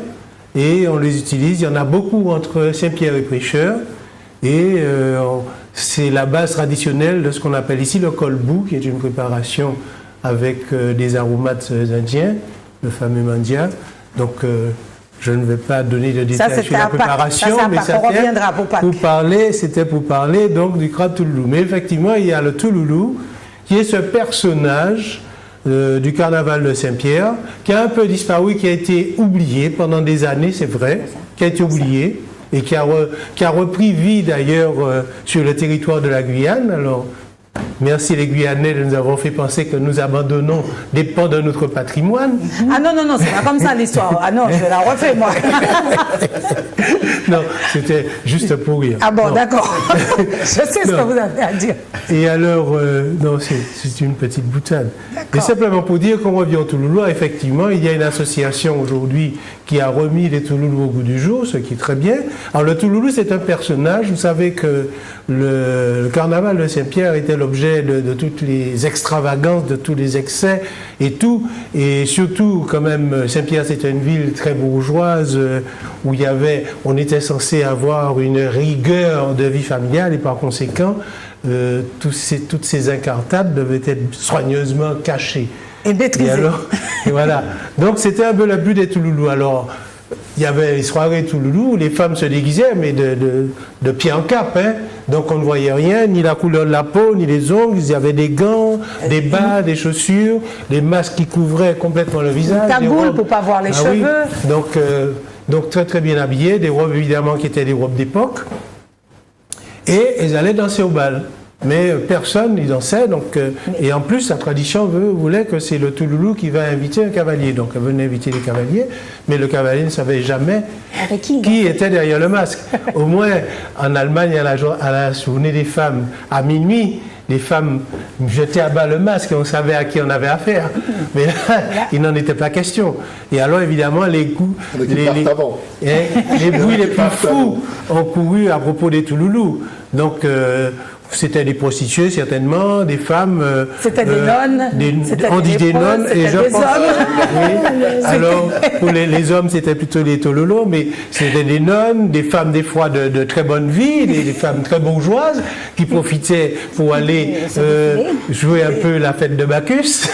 Et on les utilise. Il y en a beaucoup entre Saint-Pierre et Prêcheur. Et c'est la base traditionnelle de ce qu'on appelle ici le kolbou, qui est une préparation avec des aromates indiens, le fameux mandia. Donc, je ne vais pas donner de détails c'était sur la à part. préparation, Ça, c'est à mais part. On reviendra pour Pâques. c'était pour parler donc du crabe touloulou. Mais effectivement, il y a le touloulou, qui est ce personnage du carnaval de Saint-Pierre, qui a un peu disparu, qui a été oublié pendant des années, c'est vrai, qui a été oublié, et qui a repris vie d'ailleurs sur le territoire de la Guyane. Alors, merci les Guyanais de nous avoir fait penser que nous abandonnons des pans de notre patrimoine. Ah non, c'est pas comme ça l'histoire. Ah non, je la refais moi. Non, c'était juste pour rire. Ah bon, Non. d'accord. Je sais ce Non. que vous avez à dire. Et alors, non, c'est une petite boutade. Et simplement pour dire qu'on revient au Touloulou, effectivement, il y a une association aujourd'hui qui a remis les Touloulous au goût du jour, ce qui est très bien. Alors le Touloulou, c'est un personnage. Vous savez que le carnaval de Saint-Pierre était l'objet de toutes les extravagances, de tous les excès et tout. Et surtout, quand même, Saint-Pierre, c'était une ville très bourgeoise où on était censé avoir une rigueur de vie familiale et par conséquent, toutes ces incartades devaient être soigneusement cachées. Et maîtrisé. Et alors, et voilà. Donc c'était un peu le but des Touloulous. Alors, il y avait les soirées Touloulou où les femmes se déguisaient, mais de pied en cap. Hein. Donc on ne voyait rien, ni la couleur de la peau, ni les ongles. Il y avait des gants, des bas, des chaussures, des masques qui couvraient complètement le visage. Une cagoule des robes. pour pas voir les Oui. cheveux. Donc très très bien habillés, des robes évidemment qui étaient des robes d'époque. Et ils allaient danser au bal. Mais personne n'y dansait, et en plus la tradition voulait que c'est le Touloulou qui va inviter un cavalier. Donc elle venait inviter les cavaliers, mais le cavalier ne savait jamais Avec qui était derrière le masque. Au moins en Allemagne, à la journée des femmes, à minuit, les femmes jetaient à bas le masque et on savait à qui on avait affaire. Mais là, il n'en était pas question. Et alors évidemment, les bruits les plus fous ont couru à propos des Touloulous. Donc c'était des prostituées certainement, des femmes. C'était des nonnes. On dit des nonnes et je des pense. hommes. Oui. Alors pour les hommes c'était plutôt les tololos, mais c'était des nonnes, des femmes des fois de très bonne vie, des femmes très bourgeoises qui profitaient pour aller jouer un peu la fête de Bacchus.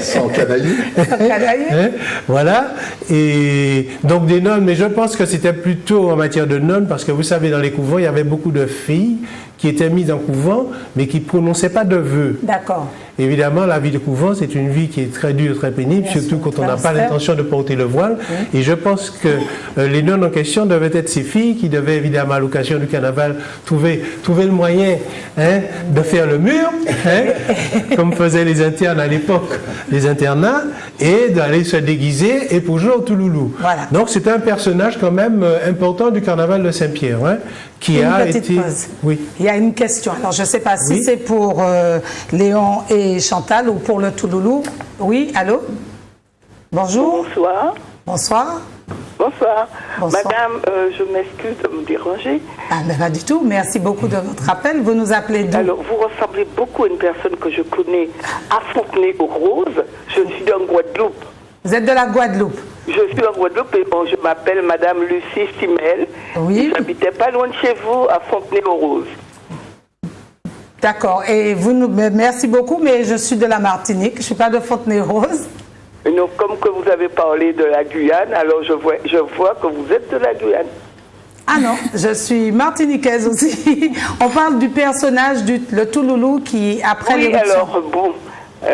Sans canailler. Hein, voilà. Et donc des nonnes, mais je pense que c'était plutôt en matière de nonnes parce que vous savez dans les couvents il y avait beaucoup de filles qui étaient mises en couvent, mais qui ne prononçaient pas de vœux. D'accord. évidemment, la vie de couvent, c'est une vie qui est très dure, très pénible, surtout quand on n'a pas l'intention de porter le voile. Et je pense que les nonnes en question devaient être ces filles qui devaient, évidemment, à l'occasion du carnaval, trouver le moyen de faire le mur, comme faisaient les internes à l'époque, les internats, et d'aller se déguiser et pour jouer au Touloulou. Voilà. Donc, c'est un personnage quand même important du carnaval de Saint-Pierre, qui a été... Oui. Il y a une question. Alors, je ne sais pas si c'est pour Léon et Chantal ou pour le Touloulou. Oui, allô? Bonjour. Bonsoir. Bonsoir. Bonsoir. Bonsoir. Madame, je m'excuse de vous déranger. Ah, mais pas du tout. Merci beaucoup de votre appel. Vous nous appelez d'où? Alors, vous ressemblez beaucoup à une personne que je connais à Fontenay-aux-Roses. Je suis en Guadeloupe. Vous êtes de la Guadeloupe? Je suis en Guadeloupe et bon, je m'appelle Madame Lucie Simel. Oui. J'habitais pas loin de chez vous, à Fontenay-aux-Roses. D'accord. Et vous nous... Merci beaucoup, mais je suis de la Martinique. Je ne suis pas de Fontenay-aux-Roses. Donc, comme que vous avez parlé de la Guyane, alors je vois que vous êtes de la Guyane. Ah non, je suis martiniquaise aussi. On parle du personnage le Touloulou qui, après oui, l'éruption... alors, bon,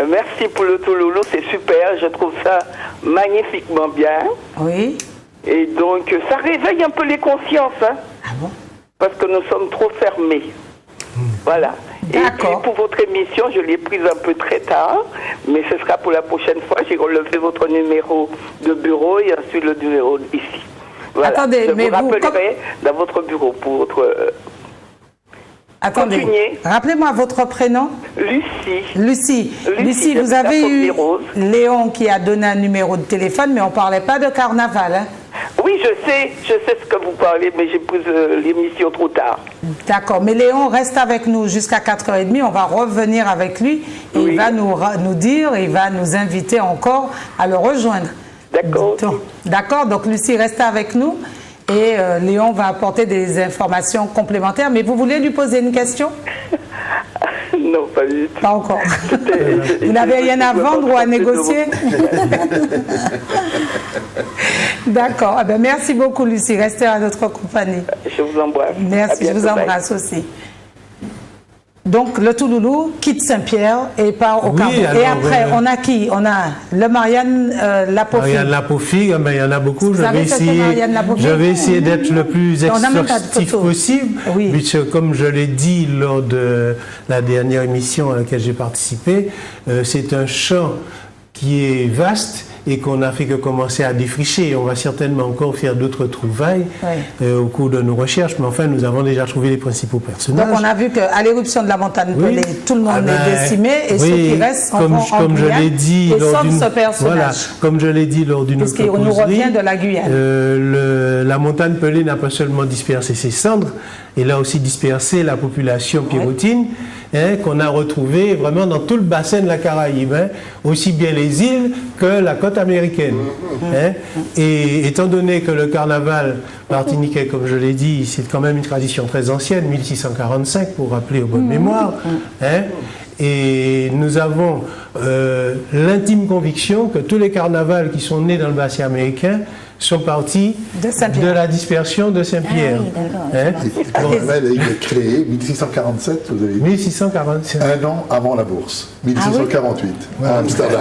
merci pour le Touloulou, c'est super, je trouve ça magnifiquement bien. Oui. Et donc, ça réveille un peu les consciences, hein, Ah bon? parce que nous sommes trop fermés. Voilà. Et puis, D'accord. pour votre émission, je l'ai prise un peu très tard, mais ce sera pour la prochaine fois. J'ai relevé votre numéro de bureau et ensuite le numéro ici. Voilà. Attendez, je mais vous vous, rappellerai dans votre bureau pour votre... Attendez, continuez. rappelez-moi votre prénom. Lucie, Lucie, vous avez eu Léon qui a donné un numéro de téléphone, mais on ne parlait pas de carnaval. Hein? Oui, je sais ce que vous parlez, mais j'ai pris l'émission trop tard. D'accord, mais Léon reste avec nous jusqu'à 4h30, on va revenir avec lui et il va nous dire, il va nous inviter encore à le rejoindre. D'accord. D'accord, donc Lucie reste avec nous et Léon va apporter des informations complémentaires, mais vous voulez lui poser une question? Non, pas du tout. Pas encore. Vous n'avez rien à vendre ou à négocier? D'accord. Eh bien, merci beaucoup, Lucie. Restez à notre compagnie. Je vous embrasse. Merci, je vous embrasse aussi. Donc, le Touloulou quitte Saint-Pierre et part au Carbone. Et après, on a qui? On a le Marianne Lapofig. Marianne Lapofig, il y en a beaucoup. Je vais essayer d'être le plus exhaustif possible. Oui. Puisque, comme je l'ai dit lors de la dernière émission à laquelle j'ai participé, c'est un champ qui est vaste et qu'on n'a fait que commencer à défricher. On va certainement encore faire d'autres trouvailles au cours de nos recherches, mais enfin, nous avons déjà trouvé les principaux personnages. Donc, on a vu qu'à l'éruption de la montagne Pelée, tout le monde est décimé et ceux qui restent sont en Guyane, sauf ce personnage. Voilà, comme je l'ai dit lors d'une autre causerie, nous revient de la Guyane. La montagne Pelée n'a pas seulement dispersé ses cendres, elle a aussi dispersé la population pirotine, qu'on a retrouvée vraiment dans tout le bassin de la Caraïbe, aussi bien les îles que la côte américaine. Et étant donné que le carnaval martiniquais, comme je l'ai dit, c'est quand même une tradition très ancienne, 1645 pour rappeler aux bonnes mémoires, et nous avons l'intime conviction que tous les carnavals qui sont nés dans le bassin américain sont partis de la dispersion de Saint-Pierre. Le carnaval a été créé 1647, vous avez dit. 1647. Un an avant la bourse, 1648, à Amsterdam.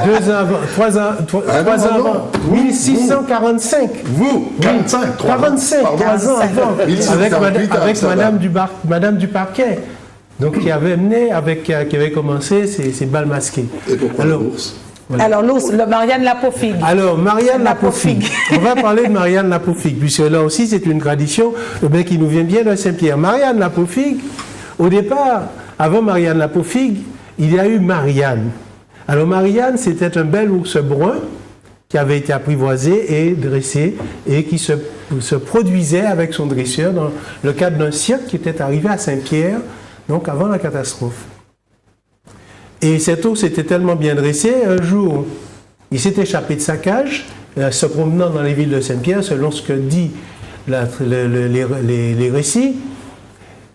2 ans avant, 3 ans avant, 1645. Vous, 45, 45, 3 ans avant, avec Madame du Parquet. Donc qui avait qui avait commencé ces balles masquées. Et pourquoi la bourse? Voilà. Alors, le Marianne Lapofig. Alors, Marianne Lapofig. On va parler de Marianne Lapofig, puisque là aussi, c'est une tradition qui nous vient bien de Saint-Pierre. Marianne Lapofig, au départ, avant Marianne Lapofig, il y a eu Marianne. Alors, Marianne, c'était un bel ours brun qui avait été apprivoisé et dressé et qui se produisait avec son dresseur dans le cadre d'un cirque qui était arrivé à Saint-Pierre, donc avant la catastrophe. Et cet ours était tellement bien dressé, un jour, il s'est échappé de sa cage, se promenant dans les villes de Saint-Pierre, selon ce que dit les récits.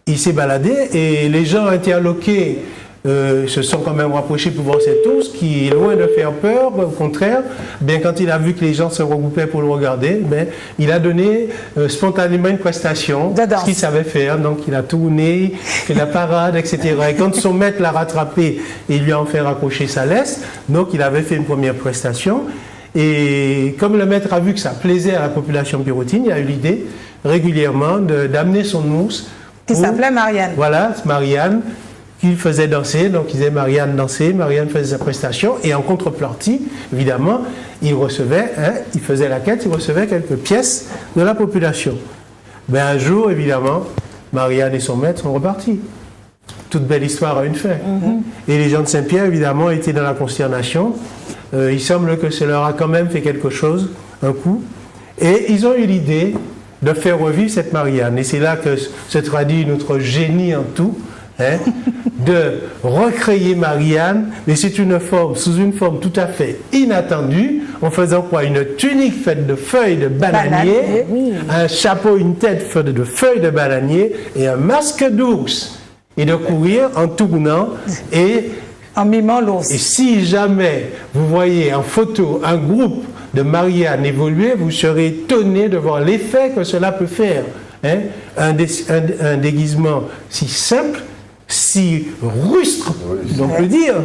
Il s'est baladé et les gens interloqués se sont quand même rapprochés pour voir cet ours qui est loin de faire peur, au contraire. Bien, quand il a vu que les gens se regroupaient pour le regarder, ben, il a donné spontanément une prestation, ce qu'il savait faire. Donc il a tourné, fait la parade, etc. Et quand son maître l'a rattrapé et lui a fait raccrocher sa laisse, donc il avait fait une première prestation. Et comme le maître a vu que ça plaisait à la population birotine, il a eu l'idée régulièrement d'amener son ours. Qui s'appelait Marianne. Voilà, Marianne, qu'il faisait danser. Donc il disait Marianne dansait, Marianne faisait sa prestation. Et en contrepartie, évidemment, il recevait, il faisait la quête, il recevait quelques pièces de la population. Ben, un jour, évidemment, Marianne et son maître sont repartis. Toute belle histoire a une fin. Et les gens de Saint-Pierre, évidemment, étaient dans la consternation. Il semble que ça leur a quand même fait quelque chose, un coup. Et ils ont eu l'idée de faire revivre cette Marianne. Et c'est là que se traduit notre génie en tout, de recréer Marianne, mais c'est sous une forme tout à fait inattendue, en faisant quoi? Une tunique faite de feuilles de bananier, un chapeau, une tête faite de feuilles de bananier et un masque d'ours. Et de courir en tournant et en mimant l'ours. Et si jamais vous voyez en photo un groupe de Marianne évoluer, vous serez étonné de voir l'effet que cela peut faire. Un déguisement si simple, si rustre, on peut dire,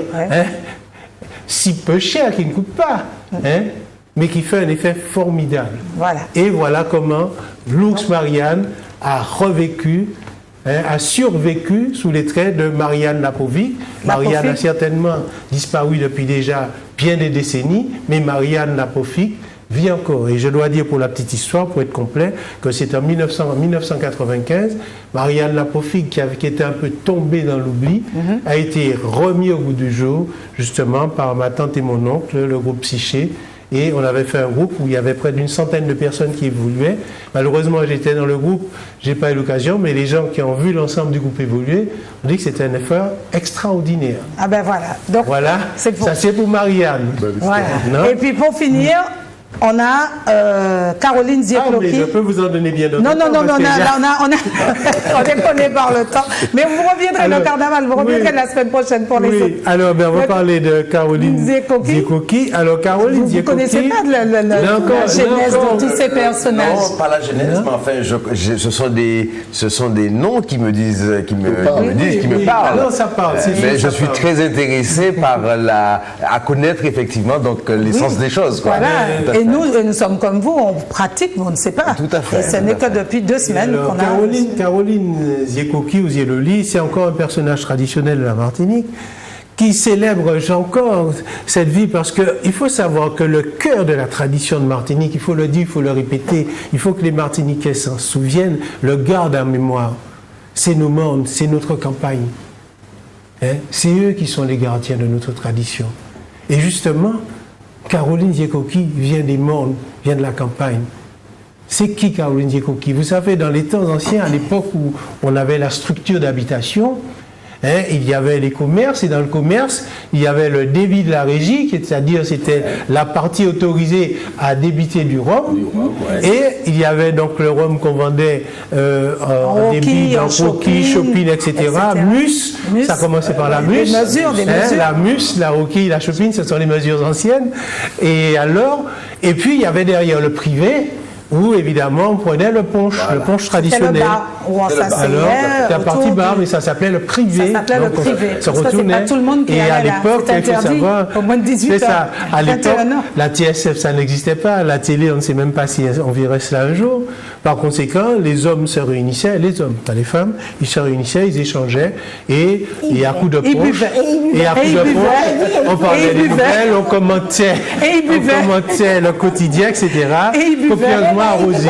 si peu cher, qui ne coûte pas, mais qui fait un effet formidable. Voilà. Et voilà comment l'ours Marianne a revécu, a survécu sous les traits de Marianne Lapovic. Marianne a certainement disparu depuis déjà bien des décennies, mais Marianne Lapovic vit encore. Et je dois dire pour la petite histoire, pour être complet, que c'est en 1995, Marianne Lapovic, qui était un peu tombée dans l'oubli, a été remis au goût du jour, justement, par ma tante et mon oncle, le groupe Psyché. Et on avait fait un groupe où il y avait près d'une centaine de personnes qui évoluaient. Malheureusement, j'étais dans le groupe, je n'ai pas eu l'occasion, mais les gens qui ont vu l'ensemble du groupe évoluer ont dit que c'était un effort extraordinaire. Ah ben voilà. Donc, voilà, ça c'est pour Marianne. Voilà. Et puis pour finir, on a Caroline Ziekloki. Ah, mais je peux vous en donner bien d'autres. Non, on est collé par le temps. Mais vous reviendrez le carnaval, vous reviendrez la semaine prochaine pour les autres. Alors, on va parler de Caroline Ziekloki. Alors, Caroline Ziekloki. Vous ne connaissez pas la genèse de tous ces personnages? Non, pas la genèse, mais enfin, ce sont des noms qui me disent, qui me parlent. Non, ça parle. Mais je suis très intéressé par à connaître effectivement donc l'essence des choses. Quoi. Voilà. Et nous sommes comme vous, on pratique, mais on ne sait pas. Tout à fait. Et ce n'est que depuis 2 semaines qu'on a... Caroline Ziekloki ou Zieloli, c'est encore un personnage traditionnel de la Martinique qui célèbre encore cette vie parce qu'il faut savoir que le cœur de la tradition de Martinique, il faut le dire, il faut le répéter, il faut que les Martiniquais s'en souviennent, le gardent en mémoire. C'est nos mondes, c'est notre campagne. C'est eux qui sont les gardiens de notre tradition. Et justement, Caroline Ziekloki vient des mondes, vient de la campagne. C'est qui Caroline Ziekloki? Vous savez, dans les temps anciens, à l'époque où on avait la structure d'habitation, il y avait les commerces, et dans le commerce, il y avait le débit de la régie, c'est-à-dire c'était la partie autorisée à débiter du rhum, et il y avait donc le rhum qu'on vendait en débit, dans Rocky, Chopin, etc. Mus, ça commençait par la mus. Des mesures. La mus, la Rocky, la Chopin, ce sont les mesures anciennes. Et puis il y avait derrière le privé, où évidemment on prenait le punch traditionnel. Le bar où on s'asseyait. Alors, c'était la partie bar, mais ça s'appelait le privé. Ça s'appelait le privé. Ça retournait. Pas tout le monde qui et à l'époque, il faut savoir, au moins de 18 ans. C'est ça. À l'époque, la TSF, ça n'existait pas. La télé, on ne sait même pas si on verrait cela un jour. Par conséquent, les hommes se réunissaient, les hommes, pas les femmes, ils se réunissaient, ils échangeaient, et à coups de punch, on parlait des nouvelles, on commentait le quotidien, etc. Copieusement arrosé.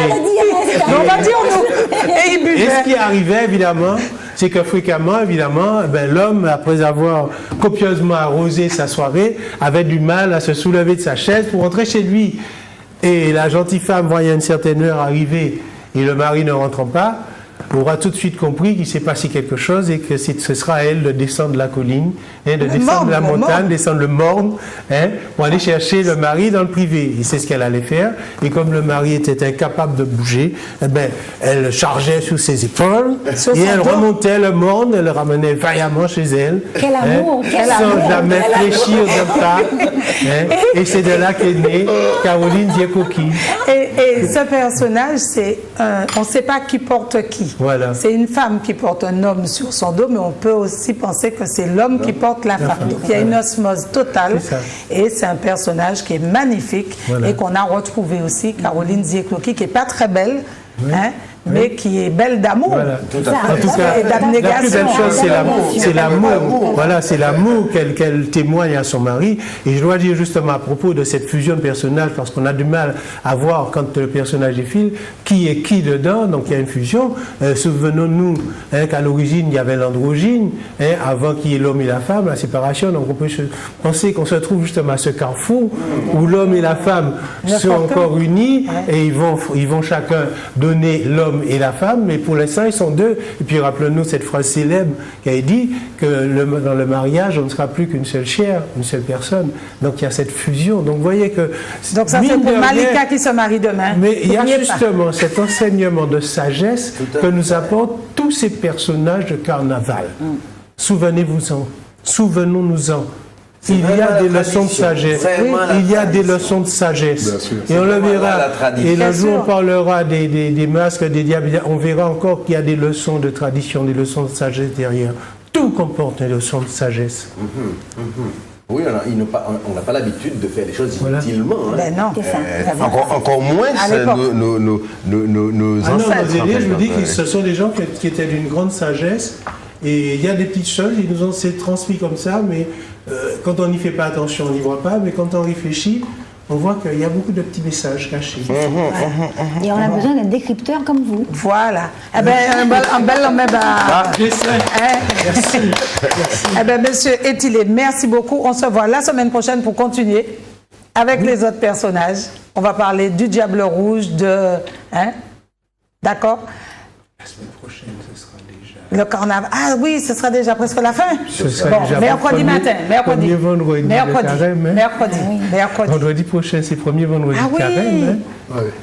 Et ce qui arrivait, évidemment, c'est que fréquemment, évidemment, l'homme, après avoir copieusement arrosé sa soirée, avait du mal à se soulever de sa chaise pour rentrer chez lui. Et la gentille femme, voyant une certaine heure arriver, et le mari ne rentrant pas, aura tout de suite compris qu'il s'est passé quelque chose et que ce sera à elle de descendre la colline, de descendre la montagne, descendre le morne, pour aller chercher le mari dans le privé. Et c'est ce qu'elle allait faire. Et comme le mari était incapable de bouger, elle chargeait sous ses épaules et elle remontait le morne, elle le ramenait vaillamment chez elle. Quel amour, sans jamais fléchir de pas. Et c'est de là qu'est née Caroline Diekoki. Et ce personnage, on ne sait pas qui porte qui. Voilà. C'est une femme qui porte un homme sur son dos, mais on peut aussi penser que c'est l'homme qui porte la femme. Donc il y a une osmose totale. Et c'est un personnage qui est magnifique et qu'on a retrouvé aussi, Caroline Diekoki, qui n'est pas très belle, mais qui est belle d'amour. Voilà. En tout cas, la plus belle chose, c'est l'amour. Voilà, c'est l'amour qu'elle témoigne à son mari. Et je dois dire justement à propos de cette fusion de personnages, parce qu'on a du mal à voir quand le personnage est fil, qui est qui dedans. Donc il y a une fusion. Souvenons-nous qu'à l'origine, il y avait l'androgyne, avant qu'il y ait l'homme et la femme, la séparation. Donc on peut penser qu'on se trouve justement à ce carrefour où l'homme et la femme sont encore unis et ils vont chacun donner l'homme et la femme, mais pour l'instant ils sont deux. Et puis rappelons-nous cette phrase célèbre qui a dit que dans le mariage on ne sera plus qu'une seule chair, une seule personne. Donc il y a cette fusion. Donc vous voyez que... Donc ça c'est pour Malika qui se marie demain. Mais il y a justement cet enseignement de sagesse que nous apportent tous ces personnages de carnaval. Souvenez-vous-en, souvenons-nous-en. Il y a des leçons de sagesse. Il y a des leçons de sagesse. Et on le verra. Et le jour où on parlera des masques, des diables, on verra encore qu'il y a des leçons de tradition, des leçons de sagesse derrière. Tout comporte des leçons de sagesse. Oui, on n'a pas l'habitude de faire les choses inutilement. Ben non. Encore moins nos ancêtres. Je vous dis que ce sont des gens qui étaient d'une grande sagesse. Et il y a des petites choses, ils nous ont transmis comme ça, mais quand on n'y fait pas attention, on n'y voit pas, mais quand on réfléchit, on voit qu'il y a beaucoup de petits messages cachés. Et on a besoin d'un décrypteur comme vous. Voilà. Eh bien, un bel homme, Merci. Eh bien, monsieur Etilé, merci beaucoup. On se voit la semaine prochaine pour continuer avec les autres personnages. On va parler du Diable Rouge, D'accord? La semaine prochaine, ce sera déjà... Le carnaval. Ah oui, ce sera déjà presque la fin. Ce sera déjà mercredi matin. Premier vendredi de carême. Mercredi. Vendredi prochain, c'est premier vendredi de carême.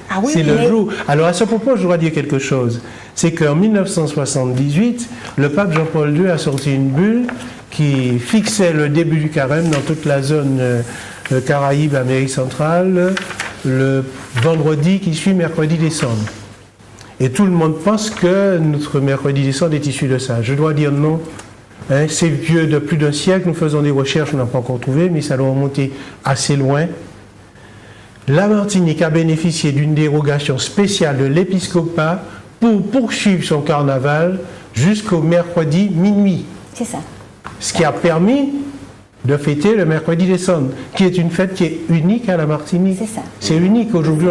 Ah oui. C'est le jour. Alors à ce propos, je dois dire quelque chose. C'est qu'en 1978, le pape Jean-Paul II a sorti une bulle qui fixait le début du carême dans toute la zone Caraïbes, Amérique centrale, le vendredi qui suit mercredi décembre. Et tout le monde pense que notre mercredi décembre est issu de ça. Je dois dire non. C'est vieux de plus d'un siècle. Nous faisons des recherches, on n'a pas encore trouvé, mais ça doit remonter assez loin. La Martinique a bénéficié d'une dérogation spéciale de l'épiscopat pour poursuivre son carnaval jusqu'au mercredi minuit. C'est ça. Ce qui a permis de fêter le mercredi décembre, qui est une fête qui est unique à la Martinique. C'est ça. C'est unique. Aujourd'hui,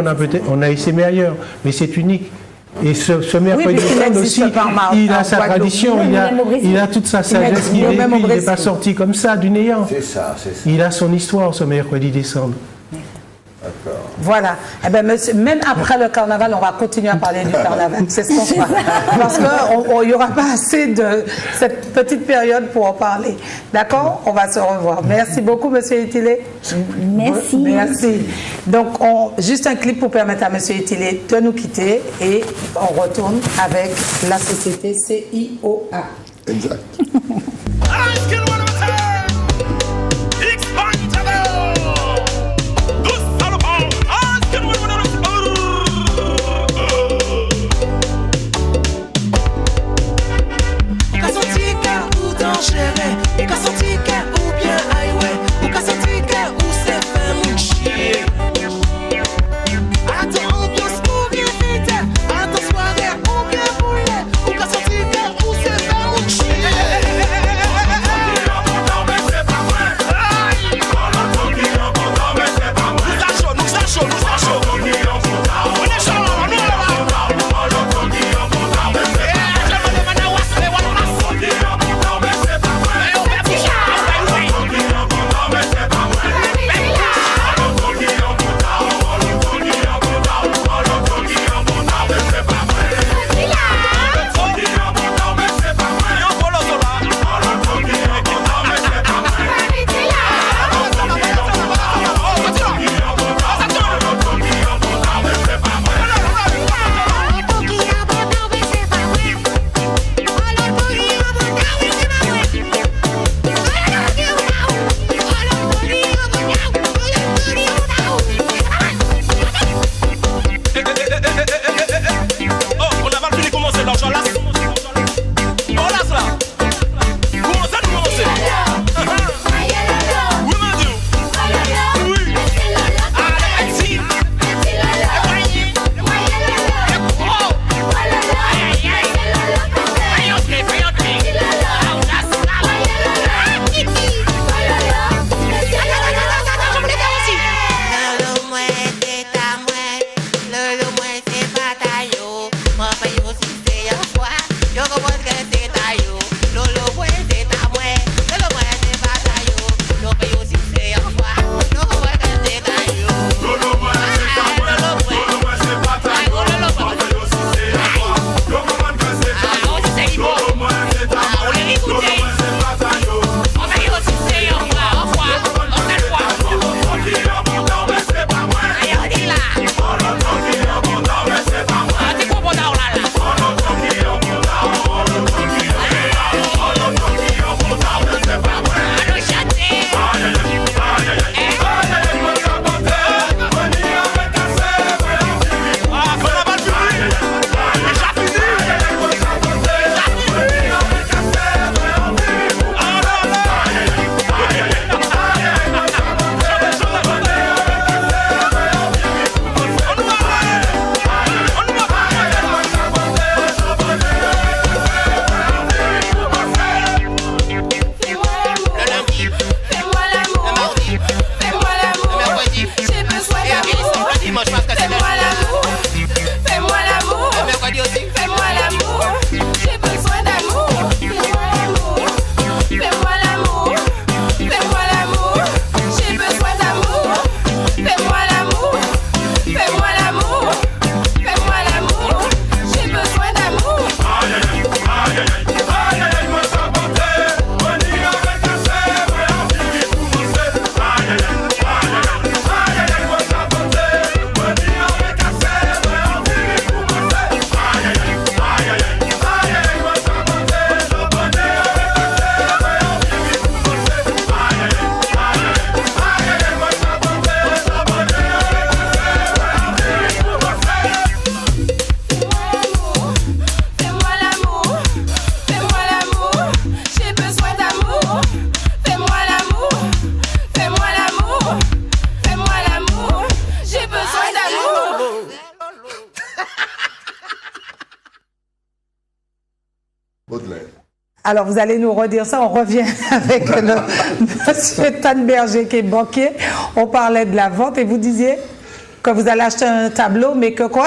on a essaimé ailleurs, mais c'est unique. Et ce mercredi décembre aussi, il a sa tradition, il a toute sa sagesse qui est vécue, il n'est pas sorti comme ça du néant. C'est ça. Il a son histoire, ce mercredi décembre. D'accord. Voilà. Eh bien, monsieur, même après le carnaval, on va continuer à parler du carnaval. C'est ce qu'on fera. Parce qu'il n'y aura pas assez de cette petite période pour en parler. D'accord? On va se revoir. Merci beaucoup, monsieur Etilé. Merci. Merci. Donc, juste un clip pour permettre à monsieur Etilé de nous quitter et on retourne avec la société CIOA. Exact. Attends soirée, ou bien boulet, ou qu'à sortir, ou c'est pas mon chien. Baudelaire. Alors, vous allez nous redire ça. On revient avec le monsieur Tanberger qui est banquier. On parlait de la vente et vous disiez que vous allez acheter un tableau, mais que quoi?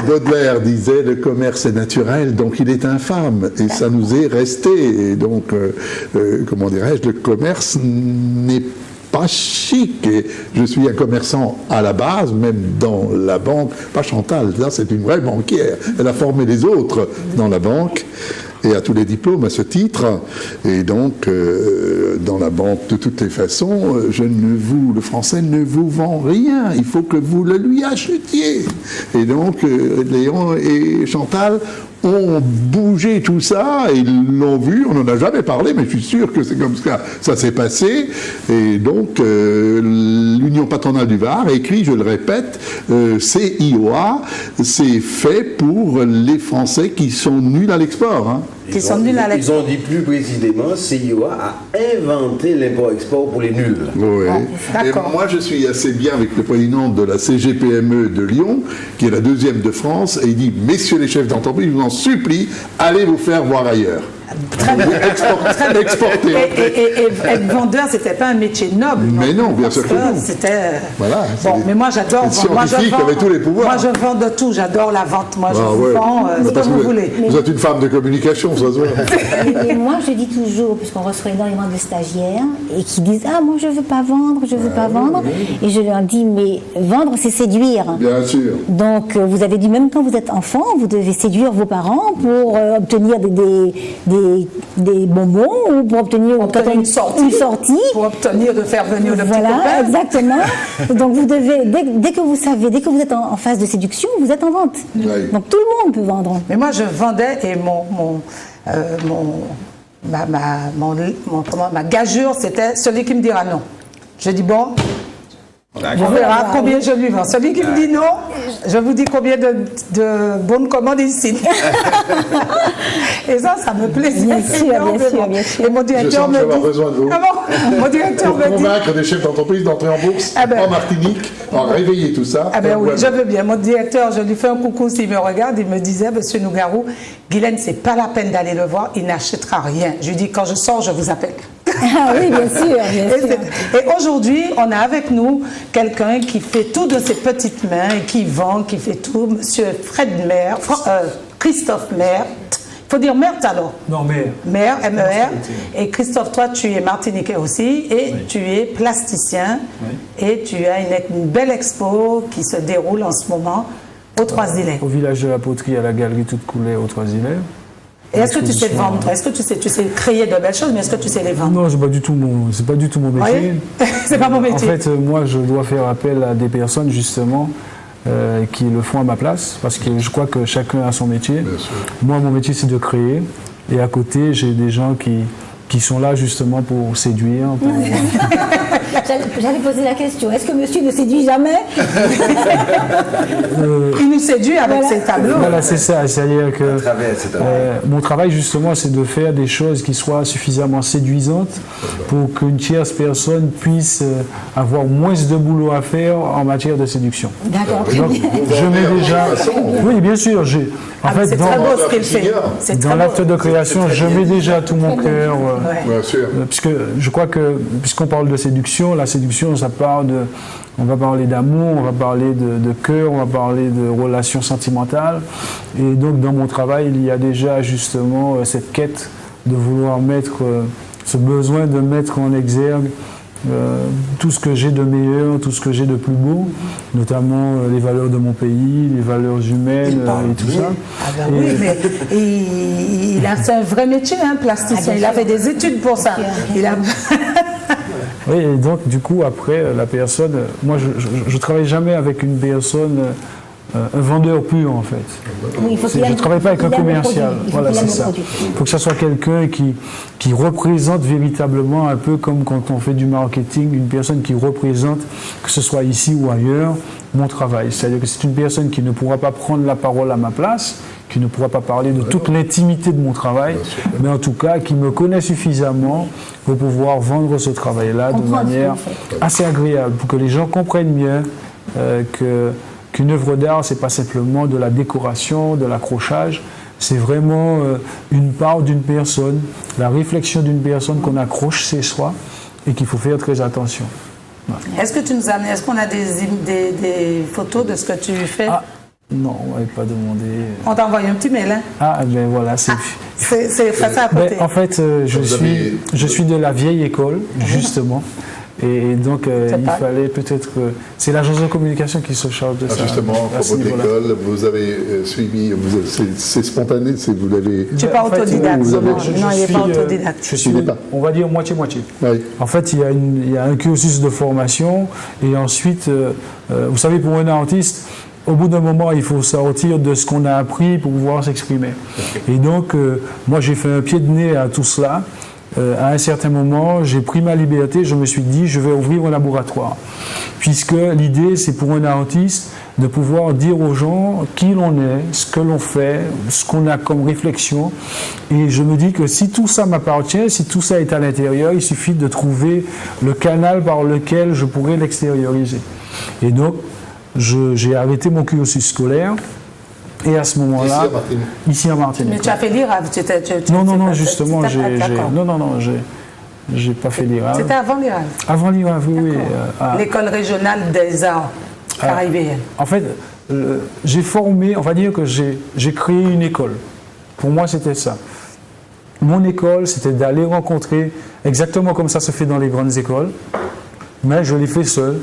Baudelaire disait le commerce est naturel, donc il est infâme. Et ça nous est resté. Et donc, comment dirais-je, le commerce n'est pas chic. Et je suis un commerçant à la base, même dans la banque. Pas Chantal, là c'est une vraie banquière. Elle a formé les autres dans la banque et a tous les diplômes à ce titre. Et donc, dans la banque, de toutes les façons, le français ne vous vend rien. Il faut que vous le lui achetiez. Et donc, Léon et Chantal ont bougé tout ça, ils l'ont vu, on n'en a jamais parlé, mais je suis sûr que c'est comme ça ça s'est passé. Et donc, l'Union patronale du Var écrit, je le répète, CIOA, c'est fait pour les Français qui sont nuls à l'export. Hein. Ils ont dit plus précisément, CIOA a inventé l'import-export pour les nuls. Oui. Et moi, je suis assez bien avec le président de la CGPME de Lyon, qui est la deuxième de France, et il dit, messieurs les chefs d'entreprise, je vous en supplie, allez vous faire voir ailleurs. Très bien. Exporter. Et être vendeur, c'était pas un métier noble. Mais non, bien sûr que non. C'était. Voilà. Bon, mais moi j'adore vendre. Scientifique avec tous les pouvoirs. Moi je vends de tout. J'adore la vente. Moi je vous vends ce que vous voulez. Vous êtes une femme de communication, ça se voit. Et moi je dis toujours, puisqu'on reçoit énormément de stagiaires et qui disent ah moi je veux pas vendre, je veux pas vendre. Et je leur dis mais vendre c'est séduire. Bien sûr. Donc vous avez dit même quand vous êtes enfant, vous devez séduire vos parents pour obtenir des bonbons ou pour obtenir une sortie, pour obtenir de faire venir le petit copain. Voilà, exactement. Donc vous devez, dès que vous savez, dès que vous êtes en phase de séduction, vous êtes en vente. Oui. Donc tout le monde peut vendre. Mais moi je vendais et ma gageure c'était celui qui me dira non. Je dis bon. On verra combien je lui vends. Celui qui me dit non, je vous dis combien de bonnes commandes il signe. Et ça me plaisait. Bien sûr. Et mon directeur me dit... besoin de vous. Ah bon, mon directeur me dit... Convaincre des chefs d'entreprise d'entrer en bourse en Martinique, en réveiller tout ça. Ah ben oui, je veux bien. Mon directeur, je lui fais un coucou s'il me regarde, il me disait, monsieur Nougarou, Guylaine, c'est pas la peine d'aller le voir, il n'achètera rien. Je lui dis, quand je sors, je vous appelle. Ah oui, bien sûr. Et aujourd'hui, on a avec nous quelqu'un qui fait tout de ses petites mains et qui vend, qui fait tout, monsieur Christophe Mert. Il faut dire Mert alors? Non, Mert, M-E-R. Et Christophe, toi, tu es martiniquais aussi et tu es plasticien et tu as une belle expo qui se déroule en ce moment aux Trois-Îlets. Au village de la Poterie, à la galerie Toute Coulée aux Trois-Îlets. Et est-ce que tu sais vendre? Est-ce que tu sais créer de belles choses, mais est-ce que tu sais les vendre? Non, c'est pas du tout mon métier. Oui. C'est pas mon métier. En fait, moi, je dois faire appel à des personnes, justement, qui le font à ma place, parce que je crois que chacun a son métier. Moi, mon métier, c'est de créer. Et à côté, j'ai des gens qui sont là, justement, pour séduire. J'allais poser la question, est-ce que monsieur ne séduit jamais? Il nous séduit avec ses tableaux. Voilà, c'est ça. C'est-à-dire que mon travail, justement, c'est de faire des choses qui soient suffisamment séduisantes pour qu'une tierce personne puisse avoir moins de boulot à faire en matière de séduction. D'accord. Donc, je mets déjà... Oui, bien sûr. En fait, c'est très beau ce qu'il fait. Dans l'acte de création, je mets déjà tout mon cœur. Bien sûr. Puisque je crois que, puisqu'on parle de séduction, la séduction, ça parle de... On va parler d'amour, on va parler de cœur, on va parler de relations sentimentales. Et donc, dans mon travail, il y a déjà justement cette quête de vouloir mettre, ce besoin de mettre en exergue tout ce que j'ai de meilleur, tout ce que j'ai de plus beau, notamment les valeurs de mon pays, les valeurs humaines et tout ça. Ah ben oui, mais c'est un vrai métier, hein, plasticien. Il a fait des études pour ça. Oui, et donc du coup, après, la personne... Moi, je ne travaille jamais avec une personne... un vendeur pur, en fait. Oui, je ne travaille pas avec un commercial. Voilà, c'est ça. Il faut que ça soit quelqu'un qui représente véritablement, un peu comme quand on fait du marketing, une personne qui représente, que ce soit ici ou ailleurs, mon travail. C'est-à-dire que c'est une personne qui ne pourra pas prendre la parole à ma place, qui ne pourra pas parler de toute l'intimité de mon travail, mais en tout cas qui me connaît suffisamment pour pouvoir vendre ce travail-là de manière assez agréable, pour que les gens comprennent bien qu'une œuvre d'art, c'est pas simplement de la décoration, de l'accrochage, c'est vraiment une part d'une personne, la réflexion d'une personne qu'on accroche chez soi et qu'il faut faire très attention. Ouais. Est-ce qu'on a des photos de ce que tu fais? Non, on n'avait pas demandé. On t'a envoyé un petit mail, hein? Ben voilà, c'est face à côté. En fait, je suis de la vieille école, justement. Et donc, il fallait peut-être... c'est l'agence de communication qui se charge de ça. Justement, pour votre école, vous avez suivi... C'est spontané, vous l'avez... Tu n'es pas autodidacte. Non, il n'est pas autodidacte. Je suis, on va dire, moitié-moitié. Oui. En fait, il y a un cursus de formation. Et ensuite, vous savez, pour un artiste... Au bout d'un moment, il faut sortir de ce qu'on a appris pour pouvoir s'exprimer. Et donc, moi, j'ai fait un pied de nez à tout cela. À un certain moment, j'ai pris ma liberté, je me suis dit, je vais ouvrir un laboratoire. Puisque l'idée, c'est pour un artiste de pouvoir dire aux gens qui l'on est, ce que l'on fait, ce qu'on a comme réflexion. Et je me dis que si tout ça m'appartient, si tout ça est à l'intérieur, il suffit de trouver le canal par lequel je pourrais l'extérioriser. Et donc, j'ai arrêté mon cursus scolaire et à ce moment-là, ici à Martinique. Mais tu as fait l'IRAV? Non, justement, j'ai pas fait l'IRAV. C'était avant l'IRAV? Avant l'IRAV, oui. L'école régionale des arts caribéens. En fait, j'ai formé, on va dire que j'ai créé une école. Pour moi, c'était ça. Mon école, c'était d'aller rencontrer, exactement comme ça se fait dans les grandes écoles, mais je l'ai fait seul.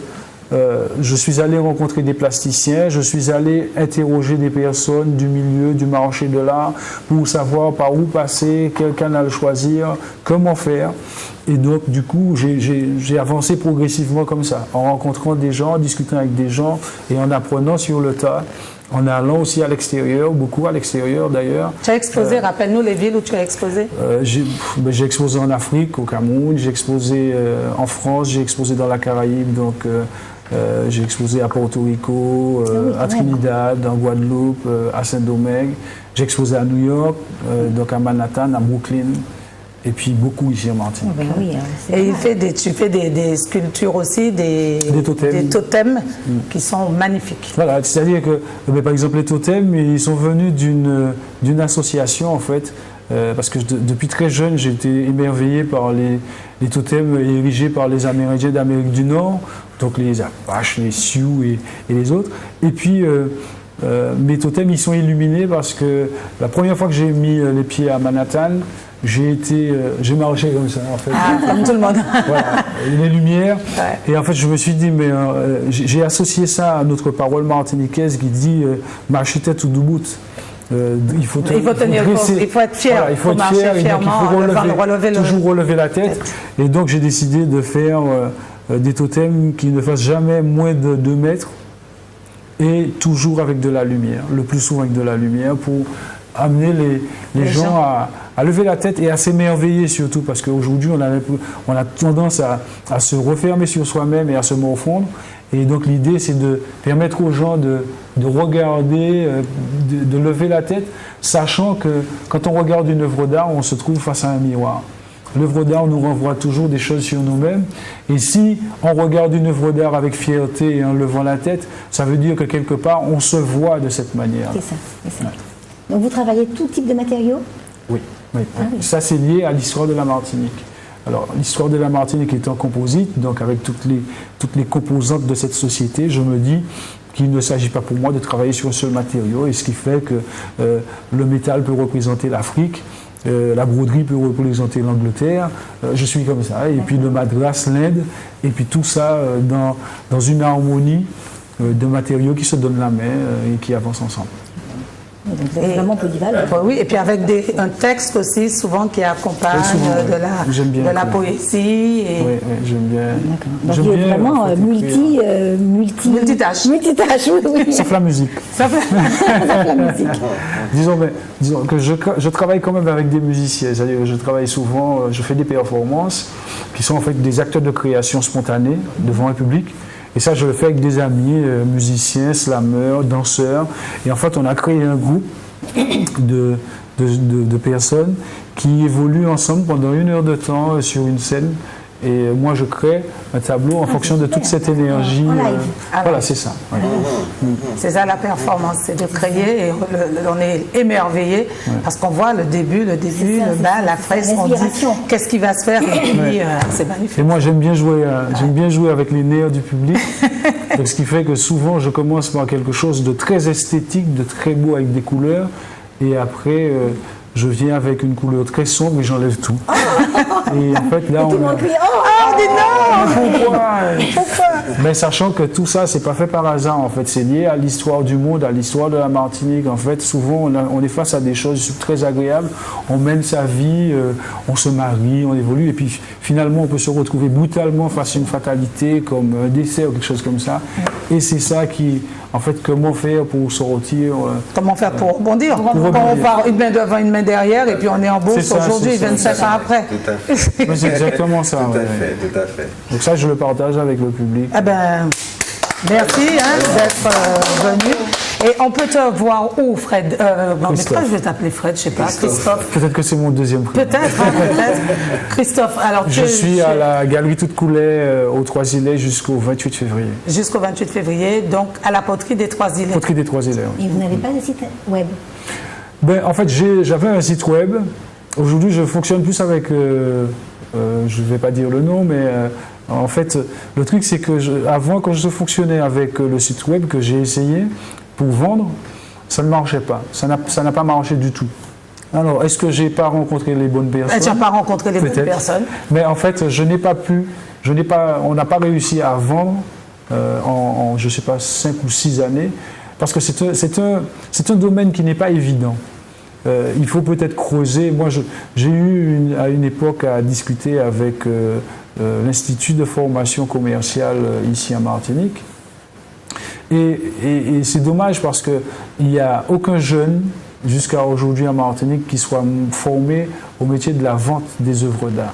Je suis allé rencontrer des plasticiens, je suis allé interroger des personnes du milieu, du marché de l'art, pour savoir par où passer, quel canal choisir, comment faire. Et donc, du coup, j'ai avancé progressivement comme ça, en rencontrant des gens, en discutant avec des gens et en apprenant sur le tas, en allant aussi à l'extérieur, beaucoup à l'extérieur d'ailleurs. Tu as exposé, rappelle-nous les villes où tu as exposé. J'ai exposé en Afrique, au Cameroun, j'ai exposé en France, j'ai exposé dans la Caraïbe, donc j'ai exposé à Porto Rico, à Trinidad, en Guadeloupe, à Saint-Domingue. J'ai exposé à New York, donc à Manhattan, à Brooklyn. Et puis beaucoup ici en Martinique. Et tu fais des sculptures aussi, des totems qui sont magnifiques. Voilà, c'est-à-dire que, par exemple, les totems, ils sont venus d'une association, en fait, parce que depuis très jeune, j'ai été émerveillé par les totems érigés par les Amérindiens d'Amérique du Nord, donc les Apaches, les Sioux et les autres. Et puis, mes totems, ils sont illuminés parce que la première fois que j'ai mis les pieds à Manhattan, j'ai marché comme ça, en fait. Comme tout le monde. Voilà, les lumières. Ouais. Et en fait, je me suis dit, mais j'ai associé ça à notre parole martiniquaise qui dit marcher tête ou debout. Il faut être fier. Voilà, il faut être fier et donc il faut toujours relever la tête. Et donc, j'ai décidé de faire des totems qui ne fassent jamais moins de 2 mètres et toujours avec de la lumière, le plus souvent avec de la lumière pour amener les gens à lever la tête et à s'émerveiller surtout parce qu'aujourd'hui on a tendance à se refermer sur soi-même et à se morfondre et donc l'idée c'est de permettre aux gens de regarder, de lever la tête sachant que quand on regarde une œuvre d'art on se trouve face à un miroir. L'œuvre d'art nous renvoie toujours des choses sur nous-mêmes et si on regarde une œuvre d'art avec fierté et en levant la tête, ça veut dire que quelque part on se voit de cette manière. C'est ça. Ouais. Donc vous travaillez tout type de matériaux ? Oui. Ça c'est lié à l'histoire de la Martinique. Alors l'histoire de la Martinique étant composite, donc avec toutes les composantes de cette société, je me dis qu'il ne s'agit pas pour moi de travailler sur un seul matériau et ce qui fait que le métal peut représenter l'Afrique, la broderie peut représenter l'Angleterre, je suis comme ça, et puis le madras, l'Inde, et puis tout ça dans une harmonie de matériaux qui se donnent la main et qui avancent ensemble. C'est vraiment polyvalent. Oui, et puis avec un texte aussi, souvent qui accompagne de la poésie. Oui, j'aime bien. Donc il est vraiment multitâche. Multitâche, oui. Sauf la musique. Sauf la musique. Disons que je travaille quand même avec des musiciens. C'est-à-dire que je travaille souvent, je fais des performances qui sont en fait des actes de création spontanés devant un public. Et ça, je le fais avec des amis, musiciens, slameurs, danseurs. Et en fait, on a créé un groupe de personnes qui évoluent ensemble pendant 1 heure de temps sur une scène Et moi, je crée un tableau en fonction de toute cette énergie. En live. Voilà, c'est ça. Ouais. C'est ça la performance, c'est de créer et on est émerveillé parce qu'on voit le début, le bas, la fraise, on dit qu'est-ce qui va se faire et puis c'est magnifique. Et moi j'aime bien jouer avec les nerfs du public, donc, ce qui fait que souvent je commence par quelque chose de très esthétique, de très beau avec des couleurs et après je viens avec une couleur très sombre et j'enlève tout. Et en fait là pourquoi Mais sachant que tout ça, c'est pas fait par hasard, en fait. C'est lié à l'histoire du monde, à l'histoire de la Martinique. En fait, souvent, on est face à des choses très agréables. On mène sa vie, on se marie, on évolue. Et puis, finalement, on peut se retrouver brutalement face à une fatalité, comme un décès ou quelque chose comme ça. Et c'est ça qui... En fait, comment faire pour sortir Comment faire pour rebondir On part une main devant, une main derrière, et puis on est en bourse aujourd'hui, 25 ans après. Tout à fait. Oui, c'est exactement ça. Tout à fait. Donc ça, je le partage avec le public. Eh ben, merci d'être venu. Et on peut te voir où, Fred non, mais toi, je vais t'appeler Fred, je sais pas, Christophe. Peut-être que c'est mon deuxième prénom. Peut-être. Christophe, alors je suis à la Galerie Toute Coulée aux Trois-Îlets jusqu'au 28 février. Jusqu'au 28 février, donc à la poterie des Trois-Îlets. Poterie des Trois-Îlets, oui. Et vous n'avez pas de site web? En fait, j'avais un site web. Aujourd'hui, je fonctionne plus avec, je ne vais pas dire le nom, mais en fait, le truc, c'est que avant, quand je fonctionnais avec le site web que j'ai essayé pour vendre, ça ne marchait pas. Ça n'a pas marché du tout. Alors, est-ce que je n'ai pas rencontré les bonnes personnes? Tu n'as pas rencontré les bonnes personnes. Mais en fait, on n'a pas réussi à vendre en je ne sais pas, 5 ou 6 années, parce que c'est un domaine qui n'est pas évident. Il faut peut-être creuser. Moi, j'ai eu à une époque à discuter avec l'Institut de formation commerciale ici en Martinique. Et c'est dommage parce qu'il n'y a aucun jeune jusqu'à aujourd'hui en Martinique qui soit formé au métier de la vente des œuvres d'art.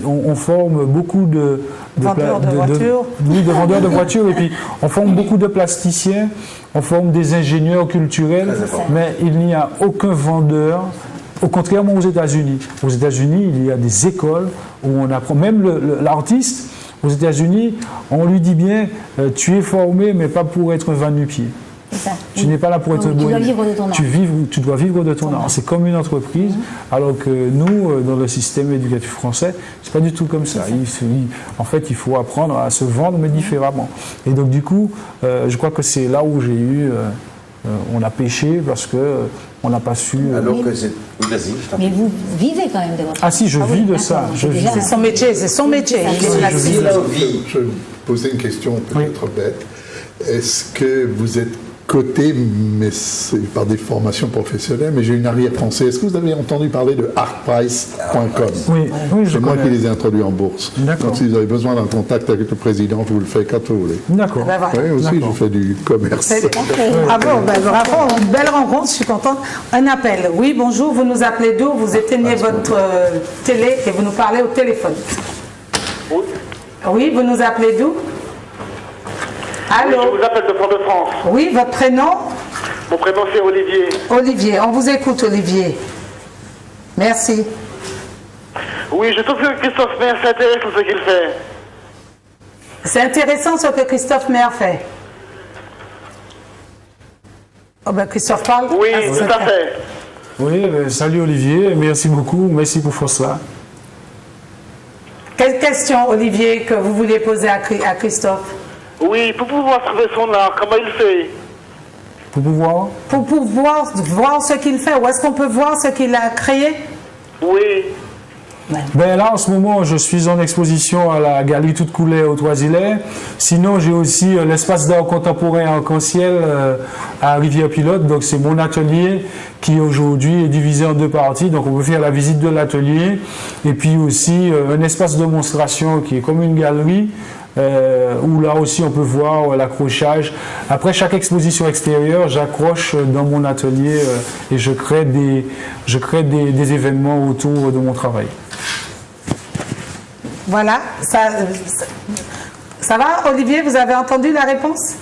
On forme beaucoup de vendeurs de voitures. Oui, de vendeurs de voitures, et puis on forme beaucoup de plasticiens, on forme des ingénieurs culturels, mais il n'y a aucun vendeur. Contrairement aux États-Unis. Aux États-Unis, il y a des écoles où on apprend, même l'artiste, aux États-Unis, on lui dit bien, tu es formé, mais pas pour être un va-nu-pied. Tu n'es pas là pour être bohémien. Tu dois vivre de ton art. Tu dois vivre de ton art. C'est comme une entreprise, alors que nous, dans le système éducatif français, c'est pas du tout comme ça. En fait, il faut apprendre à se vendre, mais différemment. Et donc, du coup, je crois que c'est là où j'ai eu... on a péché parce qu'on n'a pas su... Alors que c'est... Vas-y, mais vous vivez quand même de votre... Ah si, je vis de ça. C'est son métier, c'est son métier. Je vais poser une question peut-être bête. Est-ce que vous êtes coté, mais c'est par des formations professionnelles, mais j'ai une arrière-pensée. Est-ce que vous avez entendu parler de artprice.com? Oui, c'est moi qui les ai introduits en bourse. Donc si vous avez besoin d'un contact avec le président, je vous le fais quand vous voulez. D'accord. Oui, aussi, je fais du commerce. Bravo, bravo, une belle rencontre, je suis contente. Un appel. Oui, bonjour, vous nous appelez d'où? Vous éteignez votre télé et vous nous parlez au téléphone. Oui. Oui, vous nous appelez d'où? Allô? Oui, je vous appelle de Fort-de-France. Oui, votre prénom? Mon prénom c'est Olivier. Olivier, on vous écoute Olivier. Merci. Oui, je trouve que Christophe Maire s'intéresse à ce qu'il fait. C'est intéressant ce que Christophe Maire fait. Oh ben Christophe parle? Oui, tout à fait. Oui, salut Olivier, merci beaucoup, merci pour faire cela. Quelle question, Olivier, que vous voulez poser à Christophe? Oui, pour pouvoir trouver son art, comment il fait? Pour pouvoir? Pour pouvoir voir ce qu'il fait. Où est-ce qu'on peut voir ce qu'il a créé? Oui. Ben là, en ce moment, je suis en exposition à la Galerie Toute Coulée aux Trois-Îlets. Sinon, j'ai aussi l'espace d'art contemporain arc-en-ciel à Rivière-Pilote. Donc, c'est mon atelier qui aujourd'hui est divisé en 2 parties. Donc, on peut faire la visite de l'atelier. Et puis aussi, un espace de démonstration qui est comme une galerie. Où là aussi on peut voir l'accrochage. Après chaque exposition extérieure, j'accroche dans mon atelier et je crée des événements autour de mon travail. Voilà, ça va Olivier, vous avez entendu la réponse?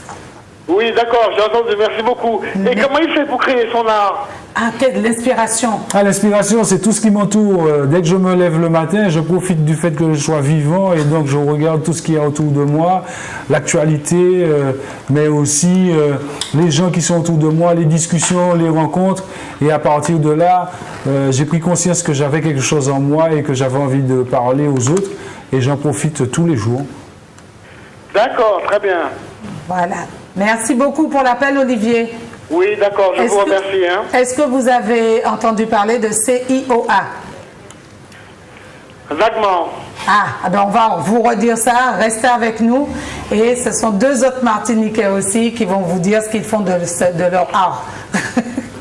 Oui, d'accord, j'ai entendu, merci beaucoup. Et comment il fait pour créer son art? Ah, quelle l'inspiration. Ah, l'inspiration, c'est tout ce qui m'entoure. Dès que je me lève le matin, je profite du fait que je sois vivant et donc je regarde tout ce qui est autour de moi, l'actualité, mais aussi les gens qui sont autour de moi, les discussions, les rencontres. Et à partir de là, j'ai pris conscience que j'avais quelque chose en moi et que j'avais envie de parler aux autres. Et j'en profite tous les jours. D'accord, très bien. Voilà. Merci beaucoup pour l'appel, Olivier. Oui, d'accord, je vous remercie. Est-ce que vous avez entendu parler de CIOA? Vaguement. Ah, ben on va vous redire ça, restez avec nous. Et ce sont deux autres Martiniquais aussi qui vont vous dire ce qu'ils font de leur art.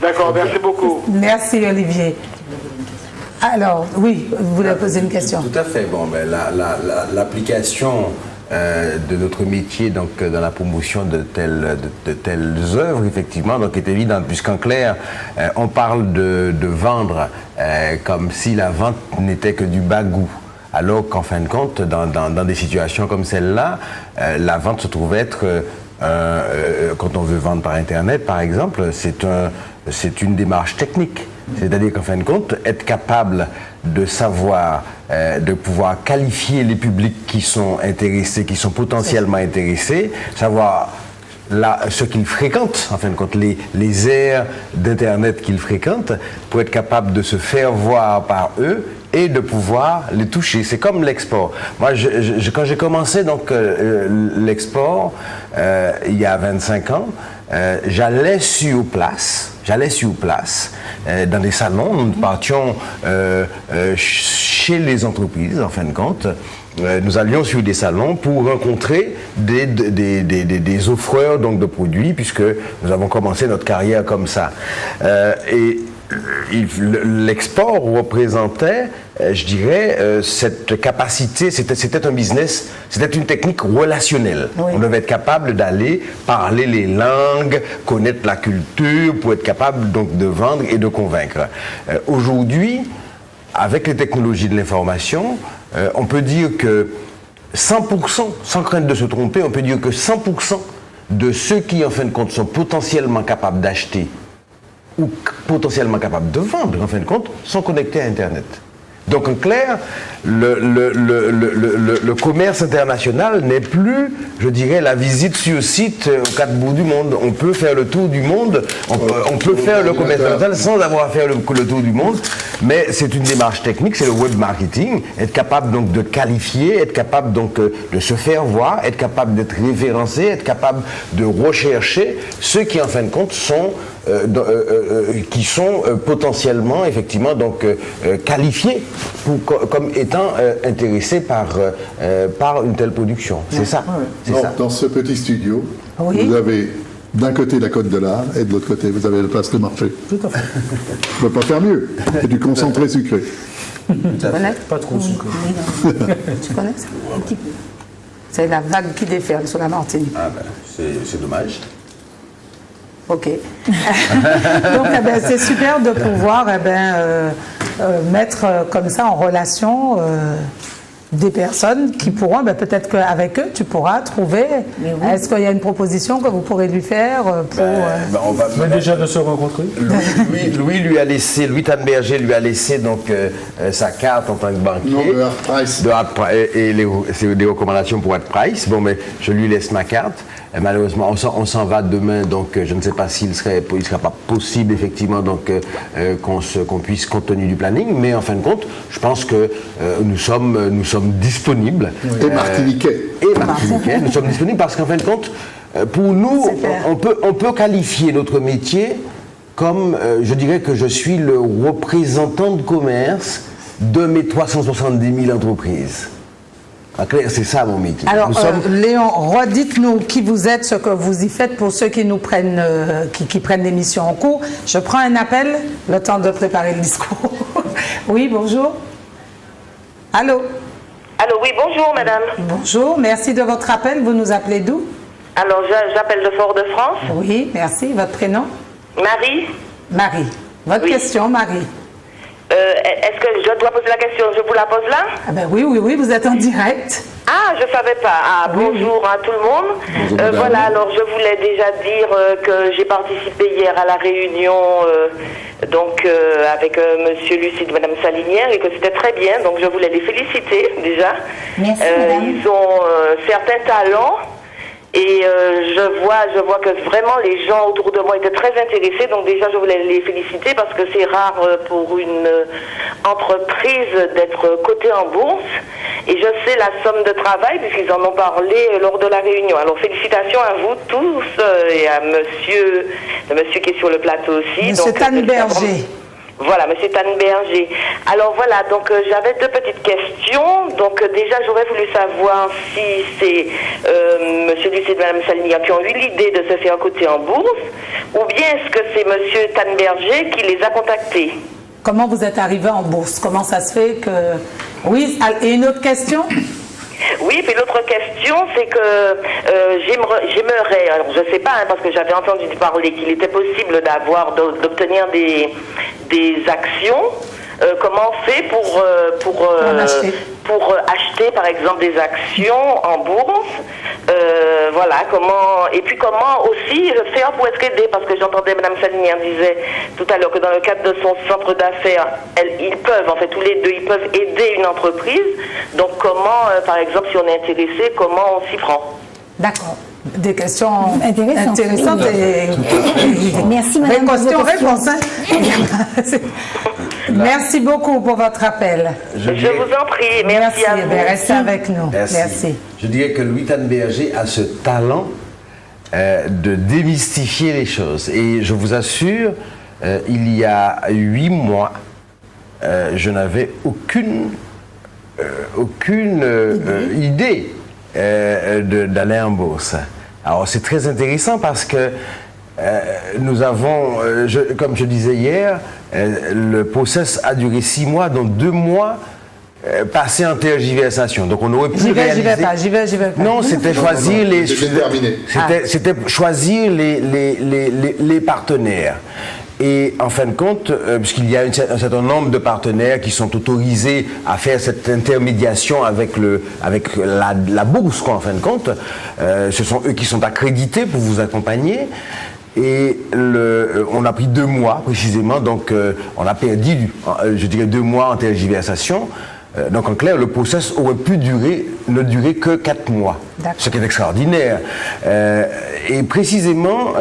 D'accord, merci beaucoup. Merci, Olivier. Alors, oui, vous voulez poser une question? Tout à fait. Bon, ben, l'application de notre métier donc dans la promotion de telles œuvres effectivement donc est évidente, puisqu'en clair on parle de vendre comme si la vente n'était que du bagou, alors qu'en fin de compte dans des situations comme celle-là, la vente se trouve être quand on veut vendre par internet par exemple, c'est une démarche technique. C'est-à-dire qu'en fin de compte, être capable de savoir, de pouvoir qualifier les publics qui sont intéressés, qui sont potentiellement intéressés, savoir ce qu'ils fréquentent, en fin de compte, les aires d'Internet qu'ils fréquentent, pour être capable de se faire voir par eux et de pouvoir les toucher. C'est comme l'export. Moi, quand j'ai commencé donc l'export, il y a 25 ans, j'allais sur place dans des salons. Nous partions chez les entreprises, en fin de compte. Nous allions sur des salons pour rencontrer des offreurs donc, de produits, puisque nous avons commencé notre carrière comme ça. Et l'export représentait, je dirais, cette capacité, c'était un business, c'était une technique relationnelle. Oui. On devait être capable d'aller parler les langues, connaître la culture, pour être capable donc de vendre et de convaincre. Aujourd'hui, avec les technologies de l'information, on peut dire que 100%, sans crainte de se tromper, on peut dire que 100% de ceux qui, en fin de compte, sont potentiellement capables d'acheter ou potentiellement capables de vendre, en fin de compte, sont connectés à Internet. Donc, en clair, le commerce international n'est plus, je dirais, la visite sur site aux quatre bouts du monde. On peut faire le tour du monde, on peut faire le commerce international sans avoir à faire le tour du monde, mais c'est une démarche technique, c'est le web marketing, être capable donc de qualifier, être capable donc de se faire voir, être capable d'être référencé, être capable de rechercher ceux qui, en fin de compte, sont potentiellement effectivement donc qualifiés comme étant intéressés par une telle production. C'est ça. Donc, dans ce petit studio, vous avez d'un côté la Côte de l'Art et de l'autre côté vous avez la place de marché. Tout à fait. On ne peut pas faire mieux. C'est du concentré sucré. Tu connais? Pas trop sucré. Tu connais ça? Un petit peu. C'est la vague qui déferle sur la Martinique. Ah ben, c'est dommage. Ok. Donc, c'est super de pouvoir mettre comme ça en relation des personnes qui pourront, peut-être qu'avec eux, tu pourras trouver. Oui. Est-ce qu'il y a une proposition que vous pourrez lui faire pour... on va déjà de se rencontrer. Louis Tanberger lui a laissé donc sa carte en tant que banquier. Non, de Hard Price. C'est des recommandations pour Hard Price. Bon, mais je lui laisse ma carte. Et malheureusement, on s'en va demain, donc je ne sais pas s'il sera pas possible effectivement donc qu'on puisse, compte tenu du planning, mais en fin de compte, je pense que nous sommes disponibles. Et Martiniquais. Nous sommes disponibles parce qu'en fin de compte, pour nous, on peut qualifier notre métier comme, je dirais que je suis le représentant de commerce de mes 370 000 entreprises. C'est ça mon métier. Alors, Léon, redites-nous qui vous êtes, ce que vous y faites pour ceux qui nous prennent, qui prennent l'émission en cours. Je prends un appel, le temps de préparer le discours. Oui, bonjour. Allô? Allô, oui, bonjour madame. Bonjour, merci de votre appel. Vous nous appelez d'où? Alors, j'appelle de Fort-de-France. Oui, merci. Votre prénom? Marie. Marie. Votre question, Marie? Est-ce que je dois poser la question? Je vous la pose là? Ah ben oui, vous êtes en direct. Ah, je savais pas. Ah, bonjour à tout le monde. Bonjour, voilà, alors je voulais déjà dire que j'ai participé hier à la réunion avec Monsieur Lucide, Madame Salinière, et que c'était très bien. Donc je voulais les féliciter déjà. Merci, madame. Ils ont certains talents. Et je vois que vraiment les gens autour de moi étaient très intéressés. Donc déjà, je voulais les féliciter parce que c'est rare pour une entreprise d'être cotée en bourse. Et je sais la somme de travail puisqu'ils en ont parlé lors de la réunion. Alors félicitations à vous tous et à le monsieur qui est sur le plateau aussi. Monsieur Tanberger. Voilà, Monsieur Tanberger. Alors voilà, donc j'avais deux petites questions. Donc déjà, j'aurais voulu savoir si c'est Monsieur Lucide et Madame Salinière qui ont eu l'idée de se faire coter en bourse, ou bien est-ce que c'est Monsieur Tanberger qui les a contactés? Comment vous êtes arrivé en bourse? Comment ça se fait que... Oui, et une autre question? Oui, puis l'autre question, c'est que j'aimerais, alors je ne sais pas, parce que j'avais entendu parler qu'il était possible d'obtenir des actions. Comment on fait pour acheter, par exemple, des actions en bourse? Voilà, et puis comment aussi faire pour être aidé, parce que j'entendais Mme Salinière disait tout à l'heure que dans le cadre de son centre d'affaires, ils peuvent, en fait, tous les deux, ils peuvent aider une entreprise. Donc comment, par exemple, si on est intéressé, comment on s'y prend? D'accord. Des questions intéressantes et merci, madame. Question-réponse. Merci beaucoup pour votre appel. Je vous en prie. Merci à vous. Restez avec nous. Merci. Je dirais que Louis Tanberger a ce talent de démystifier les choses. Et je vous assure, il y a 8 mois, je n'avais aucune idée d'aller en bourse. Alors c'est très intéressant parce que nous avons, comme je disais hier, le process a duré 6 mois, donc 2 mois passés en tergiversation. Donc on aurait pu réaliser... J'y vais pas. Non, c'était choisir les... C'était choisir les partenaires. Et en fin de compte, puisqu'il y a un certain nombre de partenaires qui sont autorisés à faire cette intermédiation avec la bourse, quoi, en fin de compte, ce sont eux qui sont accrédités pour vous accompagner. Et on a pris 2 mois précisément, donc on a perdu, je dirais, 2 mois en tergiversation. Donc en clair, le process aurait pu ne durer que 4 mois, ce qui est extraordinaire. Et précisément,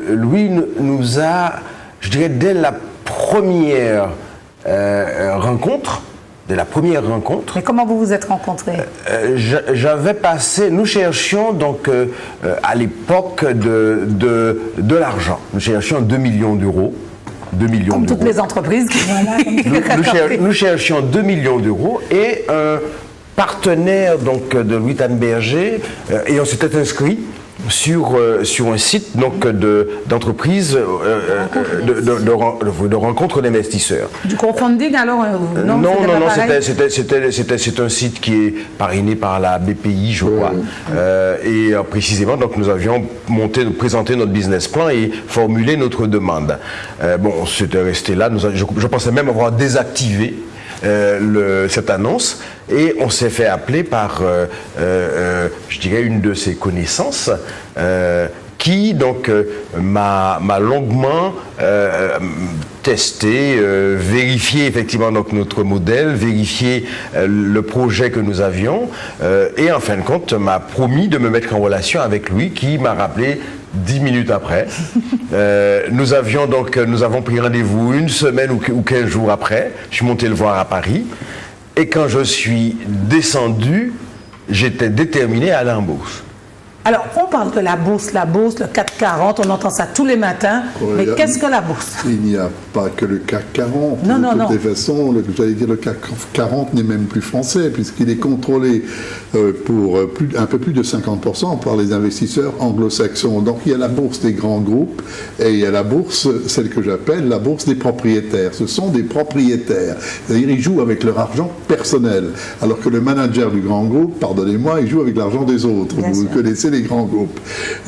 Louis nous a, je dirais, dès la première rencontre. Mais comment vous vous êtes rencontrés? Nous cherchions donc à l'époque de l'argent. Nous cherchions 2 millions d'euros. 2 millions comme d'euros. Toutes les entreprises. Nous cherchions 2 millions d'euros et un partenaire donc, de Louis Tanberger, et on s'était inscrit sur un site donc d'entreprise de rencontre d'investisseurs. Du crowdfunding alors? Non, c'est un site qui est parrainé par la BPI, je crois. Et précisément, donc nous avions présenté notre business plan et formulé notre demande. Bon, c'était resté là. Je pensais même avoir désactivé cette annonce, et on s'est fait appeler par, je dirais, une de ses connaissances qui donc m'a longuement testé, vérifié effectivement donc notre modèle, vérifié le projet que nous avions, et en fin de compte m'a promis de me mettre en relation avec lui, qui m'a rappelé 10 minutes après. Nous avons pris rendez-vous 1 semaine ou 15 jours après. Je suis monté le voir à Paris. Et quand je suis descendu, j'étais déterminé à aller en bourse. Alors, on parle de la bourse, le CAC 40, on entend ça tous les matins, mais qu'est-ce que la bourse? Il n'y a pas que le CAC 40. Non. De toute façon, j'allais dire le CAC 40 n'est même plus français, puisqu'il est contrôlé pour un peu plus de 50% par les investisseurs anglo-saxons. Donc il y a la bourse des grands groupes, et il y a la bourse, celle que j'appelle la bourse des propriétaires. Ce sont des propriétaires, c'est-à-dire ils jouent avec leur argent personnel, alors que le manager du grand groupe, pardonnez-moi, il joue avec l'argent des autres. Vous connaissez les grands groupes.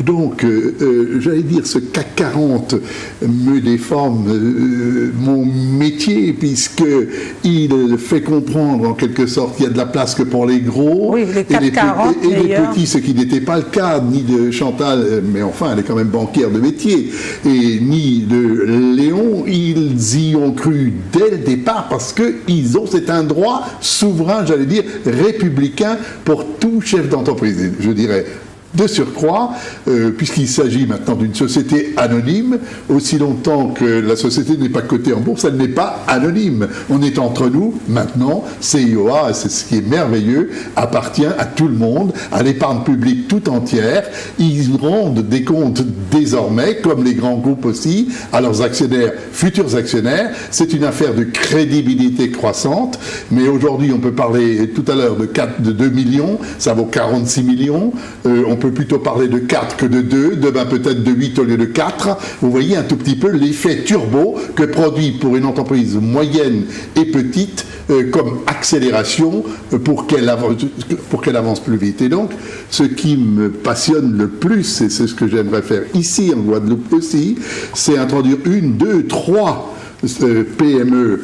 Donc, j'allais dire, ce CAC 40 me déforme mon métier, puisqu'il fait comprendre en quelque sorte qu'il y a de la place que pour les gros, oui, les 440 et les petits, ce qui n'était pas le cas ni de Chantal, mais enfin elle est quand même banquière de métier, et ni de Léon. Ils y ont cru dès le départ parce que c'est un droit souverain, j'allais dire républicain pour tout chef d'entreprise, je dirais. De surcroît, puisqu'il s'agit maintenant d'une société anonyme, aussi longtemps que la société n'est pas cotée en bourse, elle n'est pas anonyme. On est entre nous maintenant. CIOA, c'est ce qui est merveilleux, appartient à tout le monde, à l'épargne publique tout entière. Ils rendent des comptes désormais, comme les grands groupes aussi, à leurs actionnaires, futurs actionnaires. C'est une affaire de crédibilité croissante, mais aujourd'hui on peut parler tout à l'heure de 2 millions, ça vaut 46 millions. On peut plutôt parler de 4 que de 2, demain peut-être de 8 au lieu de 4. Vous voyez un tout petit peu l'effet turbo que produit pour une entreprise moyenne et petite comme accélération pour qu'elle avance plus vite. Et donc, ce qui me passionne le plus, et c'est ce que j'aimerais faire ici en Guadeloupe aussi, c'est introduire 1, 2, 3 PME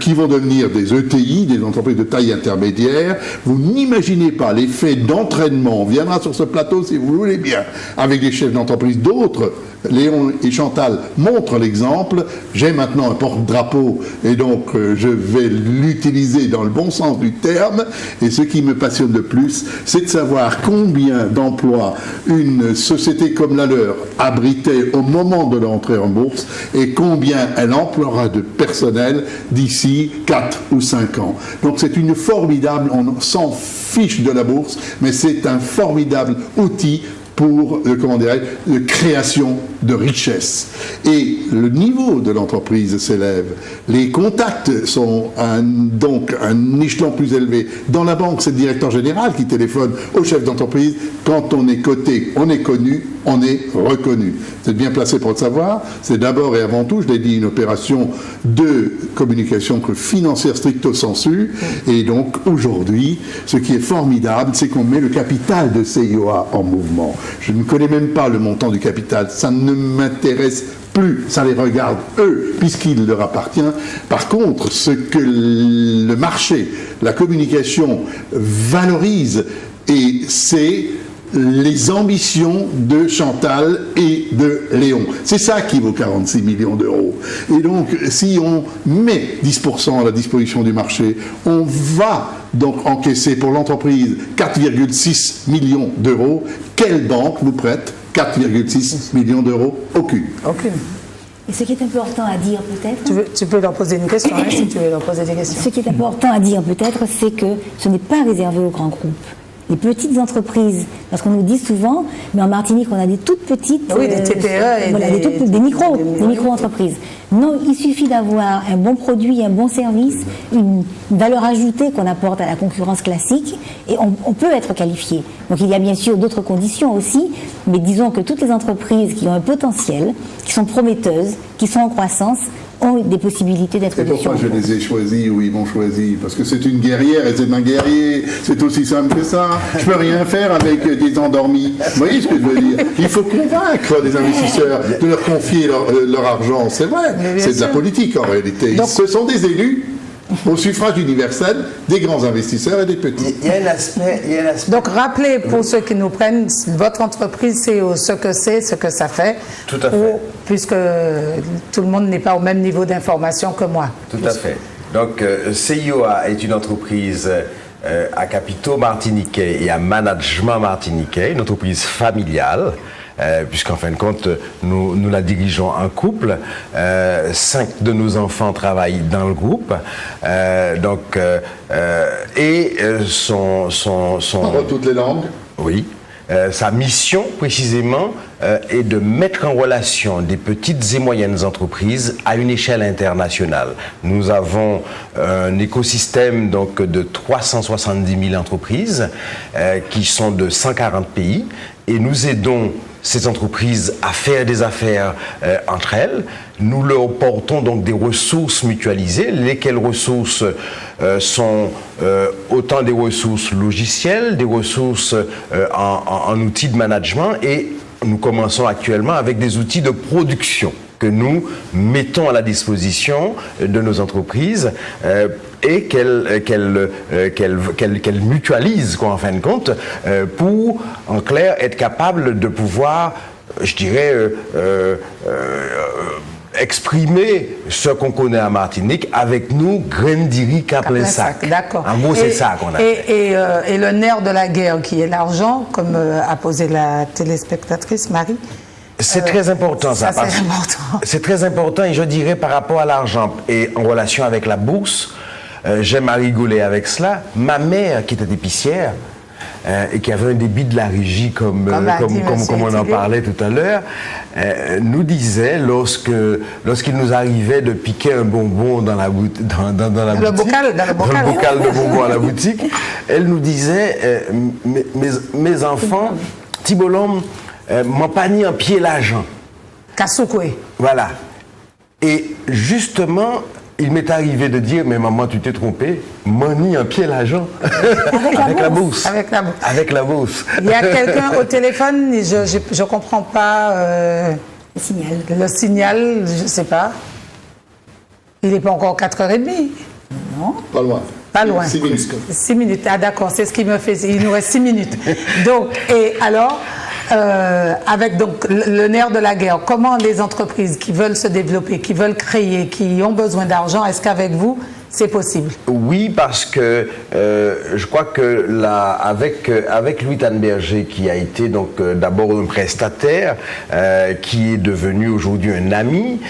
qui vont devenir des ETI, des entreprises de taille intermédiaire. Vous n'imaginez pas l'effet d'entraînement. On viendra sur ce plateau, si vous voulez bien, avec des chefs d'entreprise. D'autres, Léon et Chantal, montrent l'exemple. J'ai maintenant un porte-drapeau et donc je vais l'utiliser dans le bon sens du terme. Et ce qui me passionne le plus, c'est de savoir combien d'emplois une société comme la leur abritait au moment de l'entrée en bourse et combien elle emploiera de personnel d'ici 4 ou 5 ans. Donc c'est une formidable, on s'en fiche de la bourse, mais c'est un formidable outil pour, la création de richesse. Et le niveau de l'entreprise s'élève. Les contacts sont donc un échelon plus élevé. Dans la banque, c'est le directeur général qui téléphone au chef d'entreprise. Quand on est coté, on est connu, on est reconnu. Vous êtes bien placé pour le savoir. C'est d'abord et avant tout, je l'ai dit, une opération de communication financière stricto sensu. Et donc, aujourd'hui, ce qui est formidable, c'est qu'on met le capital de CIOA en mouvement. Je ne connais même pas le montant du capital. Ça ne m'intéresse plus. Ça les regarde, eux, puisqu'il leur appartient. Par contre, ce que le marché, la communication valorise, et c'est les ambitions de Chantal et de Léon. C'est ça qui vaut 46 millions d'euros. Et donc, si on met 10% à la disposition du marché, on va donc encaisser pour l'entreprise 4,6 millions d'euros. Quelle banque vous prête 4,6 millions d'euros? Aucune. Aucune. Et ce qui est important à dire peut-être... Tu peux leur poser une question, hein, si tu veux leur poser des questions. Ce qui est important à dire peut-être, c'est que ce n'est pas réservé aux grands groupes. Les petites entreprises, parce qu'on nous dit souvent, mais en Martinique, on a des toutes petites... Oui, des TPE et voilà, des micro-entreprises. Non, il suffit d'avoir un bon produit, un bon service, une valeur ajoutée qu'on apporte à la concurrence classique, et on peut être qualifié. Donc il y a bien sûr d'autres conditions aussi, mais disons que toutes les entreprises qui ont un potentiel, qui sont prometteuses, qui sont en croissance, ont des possibilités d'être... Et pourquoi je les ai choisis ou ils m'ont choisi? Parce que c'est une guerrière et c'est un guerrier. C'est aussi simple que ça. Je peux rien faire avec des endormis. Vous voyez ce que je veux dire? Il faut convaincre les investisseurs de leur confier leur argent. C'est vrai. C'est de la politique en réalité. Donc, ce sont des élus au suffrage universel des grands investisseurs et des petits. Il y a un aspect. Donc, rappelez pour ceux qui nous prennent, votre entreprise, c'est ce que c'est, ce que ça fait. Tout à fait. Puisque tout le monde n'est pas au même niveau d'information que moi. Tout à fait. Donc, CIOA est une entreprise à capitaux martiniquais et à management martiniquais, une entreprise familiale. Puisqu'en fin de compte, nous la dirigeons en couple. 5 de nos enfants travaillent dans le groupe. Dans toutes les langues. Oui. Sa mission, précisément, est de mettre en relation des petites et moyennes entreprises à une échelle internationale. Nous avons un écosystème donc, de 370 000 entreprises qui sont de 140 pays et nous aidons ces entreprises à faire des affaires entre elles. Nous leur portons donc des ressources mutualisées, lesquelles ressources sont autant des ressources logicielles, des ressources en outils de management, et nous commençons actuellement avec des outils de production que nous mettons à la disposition de nos entreprises et qu'elles mutualisent, quoi, en fin de compte, pour, en clair, être capables de pouvoir, je dirais, exprimer ce qu'on connaît à Martinique avec nous, graines d'iri qu'à plein sac. D'accord. En gros, c'est ça qu'on a fait. Et le nerf de la guerre, qui est l'argent, comme a posé la téléspectatrice Marie. C'est très important, ça. C'est très important, et je dirais par rapport à l'argent et en relation avec la bourse, j'aime à rigoler avec cela. Ma mère, qui était épicière, et qui avait un débit de la régie comme on en parlait tout à l'heure, nous disait, lorsqu'il nous arrivait de piquer un bonbon dans le bocal de bonbons à la boutique, elle nous disait, mes enfants, Tibolom, m'en pas ni un pied l'argent. Kassoukoué. Voilà. Et justement, il m'est arrivé de dire, mais maman, tu t'es trompée, m'en ni un pied l'argent. Avec la bourse. Avec la bourse. Il y a quelqu'un au téléphone, je ne comprends pas le signal. Le signal, je ne sais pas. Il n'est pas encore 4h30. Non. Pas loin. Pas loin. 6 minutes. 6 minutes. Ah d'accord, c'est ce qui me fait. Il nous reste 6 minutes. Donc, et alors, avec donc le nerf de la guerre, comment les entreprises qui veulent se développer, qui veulent créer, qui ont besoin d'argent, est-ce qu'avec vous, c'est possible? Oui, parce que je crois que avec Louis Tanberger, qui a été donc d'abord un prestataire, qui est devenu aujourd'hui un ami,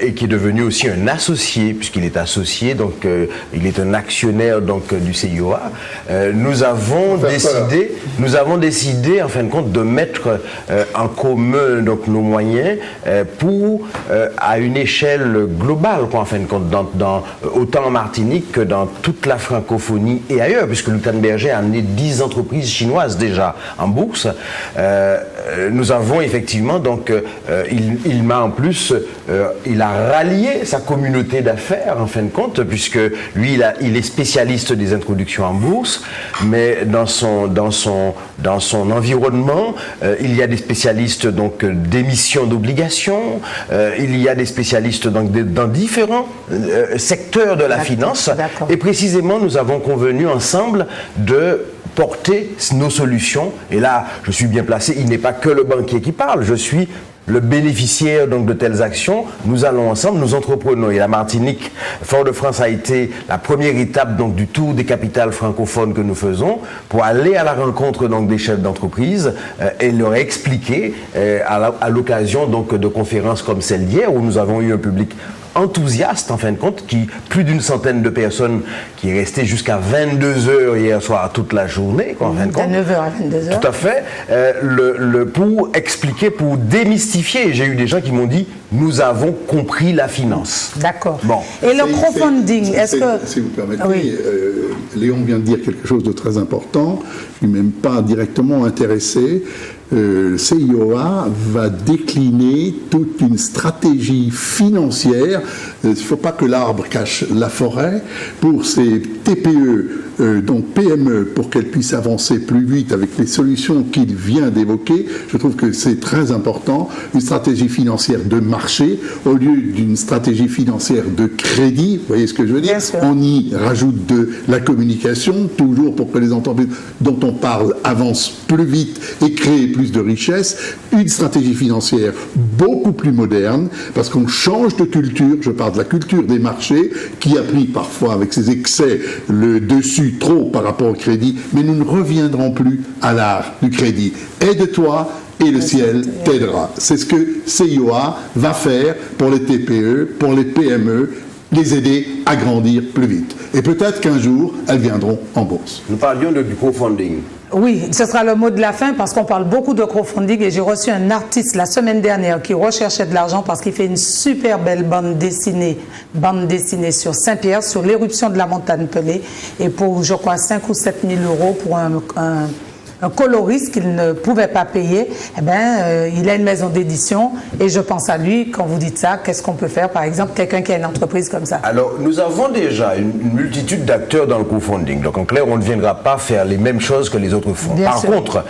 et qui est devenu aussi un associé, puisqu'il est associé, donc il est un actionnaire donc du CIOA. Nous avons décidé en fin de compte de mettre en commun donc nos moyens pour à une échelle globale, quoi, en fin de compte, autant en Martinique que dans toute la francophonie et ailleurs, puisque Louis Tanberger a amené 10 entreprises chinoises déjà en bourse. Nous avons effectivement, donc, il m'a en plus, il a rallié sa communauté d'affaires, en fin de compte, puisque lui, il est spécialiste des introductions en bourse, mais dans son environnement, il y a des spécialistes donc d'émission d'obligations, il y a des spécialistes donc dans différents secteurs de la finance, et précisément nous avons convenu ensemble de porter nos solutions, et là je suis bien placé, il n'est pas que le banquier qui parle, je suis le bénéficiaire donc de telles actions. Nous allons ensemble, nous entreprenons, et la Martinique, Fort-de-France a été la première étape donc du tour des capitales francophones que nous faisons pour aller à la rencontre donc des chefs d'entreprise et leur expliquer à l'occasion donc de conférences comme celle d'hier, où nous avons eu un public enthousiaste en fin de compte, plus d'une centaine de personnes qui est resté jusqu'à 22h hier soir toute la journée, quoi, en fin de compte. De 9h à 22h. Tout à fait. Pour expliquer, pour démystifier. J'ai eu des gens qui m'ont dit, nous avons compris la finance. D'accord. Bon. Et le crowdfunding, est-ce que... Si vous permettez, oui. Léon vient de dire quelque chose de très important, je ne suis même pas directement intéressé. Le CIOA va décliner toute une stratégie financière. Il ne faut pas que l'arbre cache la forêt. Pour ces TPE, donc PME, pour qu'elles puissent avancer plus vite avec les solutions qu'il vient d'évoquer, je trouve que c'est très important. Une stratégie financière de marché au lieu d'une stratégie financière de crédit. Vous voyez ce que je veux dire? On y rajoute de la communication, toujours pour que les entreprises dont on parle avancent plus vite et créent plus de richesse. Une stratégie financière beaucoup plus moderne, parce qu'on change de culture. Je parle de la culture des marchés, qui a pris parfois avec ses excès le dessus trop par rapport au crédit, mais nous ne reviendrons plus à l'art du crédit. Aide-toi et le ciel t'aidera. C'est ce que CIOA va faire pour les TPE, pour les PME, les aider à grandir plus vite. Et peut-être qu'un jour, elles viendront en bourse. Nous parlions du crowdfunding. Oui, ce sera le mot de la fin, parce qu'on parle beaucoup de crowdfunding, et j'ai reçu un artiste la semaine dernière qui recherchait de l'argent parce qu'il fait une super belle bande dessinée sur Saint-Pierre, sur l'éruption de la montagne Pelée, et pour, je crois, 5 ou 7 000 euros pour un coloriste qu'il ne pouvait pas payer, eh ben, il a une maison d'édition et je pense à lui quand vous dites ça. Qu'est-ce qu'on peut faire, par exemple, quelqu'un qui a une entreprise comme ça? Alors, nous avons déjà une multitude d'acteurs dans le crowdfunding. Donc, en clair, on ne viendra pas faire les mêmes choses que les autres font. Bien Par sûr. contre,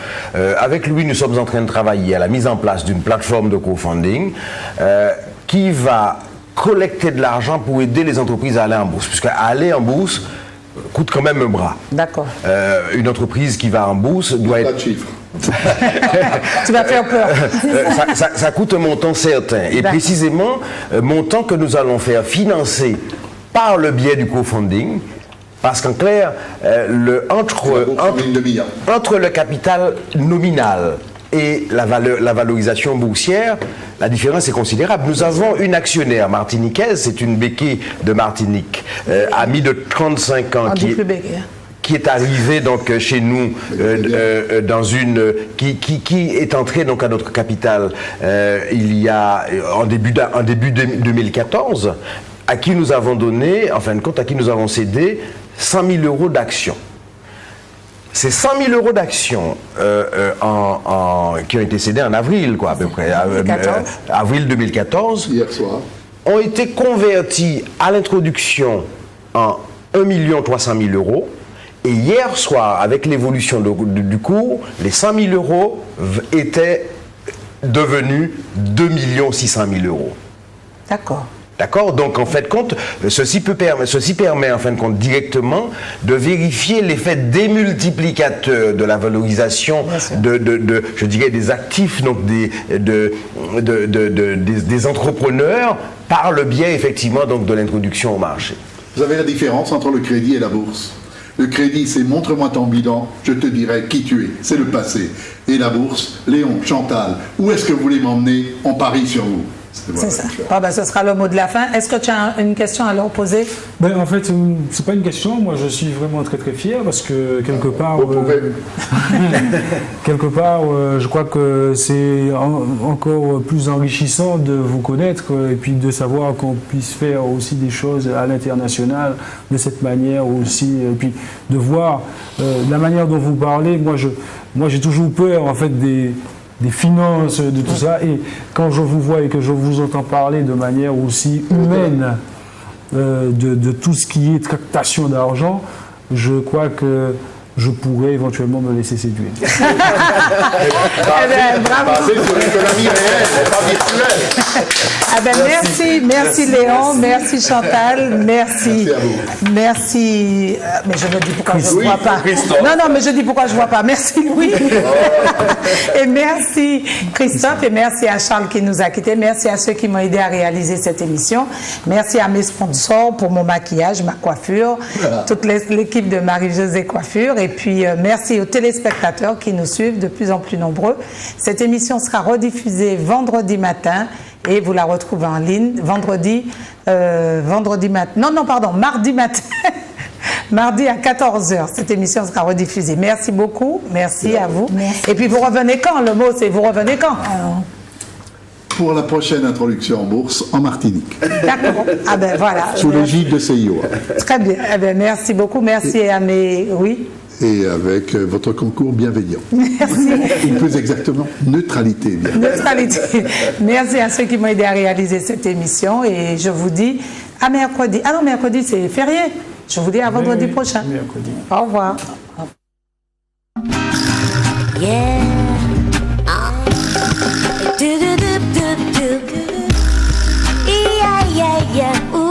avec lui, nous sommes en train de travailler à la mise en place d'une plateforme de crowdfunding qui va collecter de l'argent pour aider les entreprises à aller en bourse. Puisque aller en bourse coûte quand même un bras. D'accord. Une entreprise qui va en bourse doit être... Pas de chiffres. Tu vas faire peur. Ça coûte un montant certain. Et D'accord. précisément, montant que nous allons faire financer par le biais du crowdfunding. Parce qu'en clair, entre le capital nominal et la valorisation boursière, la différence est considérable. Nous avons une actionnaire martiniquaise, c'est une béquille de Martinique, amie de 35 ans, qui est arrivée donc chez nous dans une qui est entrée donc à notre capital il y a en début 2014, à qui nous avons donné, en fin de compte, à qui nous avons cédé 100 000 euros d'actions. Ces 100 000 euros d'actions qui ont été cédés en avril, quoi, à peu près, avril 2014, hier soir, ont été convertis à l'introduction en 1 300 000 euros. Et hier soir, avec l'évolution du cours, les 100 000 euros étaient devenus 2 600 000 euros. D'accord. D'accord? Donc, en fin de compte, ceci permet, en fin de compte, directement de vérifier l'effet démultiplicateur de la valorisation je dirais, des actifs, donc des entrepreneurs, par le biais, effectivement, donc, de l'introduction au marché. vous avez la différence entre le crédit et la bourse. Le crédit, c'est montre-moi ton bilan, je te dirai qui tu es. C'est le passé. Et la bourse, Léon, Chantal, où est-ce que vous voulez m'emmener? On parie sur vous. C'est ça. Ah ben, ce sera le mot de la fin. Est-ce que tu as une question à leur poser? En fait, c'est pas une question. Moi, je suis vraiment très très fier parce que quelque part, je crois que c'est encore plus enrichissant de vous connaître et puis de savoir qu'on puisse faire aussi des choses à l'international de cette manière aussi. Et puis de voir la manière dont vous parlez. Moi, j'ai toujours peur en fait des finances, de tout ça, et quand je vous vois et que je vous entends parler de manière aussi humaine de tout ce qui est tractation d'argent, je crois que je pourrais éventuellement me laisser séduire. Bravo. Merci Léon, merci Chantal, merci. Merci. Mais je me dis pourquoi je ne vois pas. Non, mais je dis pourquoi je ne vois pas. Merci Louis. Et merci Christophe et merci à Charles qui nous a quittés. Merci à ceux qui m'ont aidé à réaliser cette émission. Merci à mes sponsors pour mon maquillage, ma coiffure, toute l'équipe de Marie-Josée Coiffure. Et puis, merci aux téléspectateurs qui nous suivent de plus en plus nombreux. Cette émission sera rediffusée vendredi matin et vous la retrouvez en ligne mardi matin. Mardi à 14h, cette émission sera rediffusée. Merci beaucoup, merci à vous. Merci. Et puis vous revenez quand? Le mot c'est vous revenez quand? Pour la prochaine introduction en bourse en Martinique. D'accord. Ah ben voilà. Sous l'égide de CIO. Très bien. Eh ben, merci beaucoup. Merci à mes... Oui. Et avec votre concours bienveillant. Merci. Ou plus exactement, neutralité. Neutralité. Merci à ceux qui m'ont aidé à réaliser cette émission. Et je vous dis à mercredi. Ah non, mercredi c'est férié. Je vous dis à vendredi prochain. Mercredi. Au revoir. Yeah. Yeah, yeah, yeah. Ooh.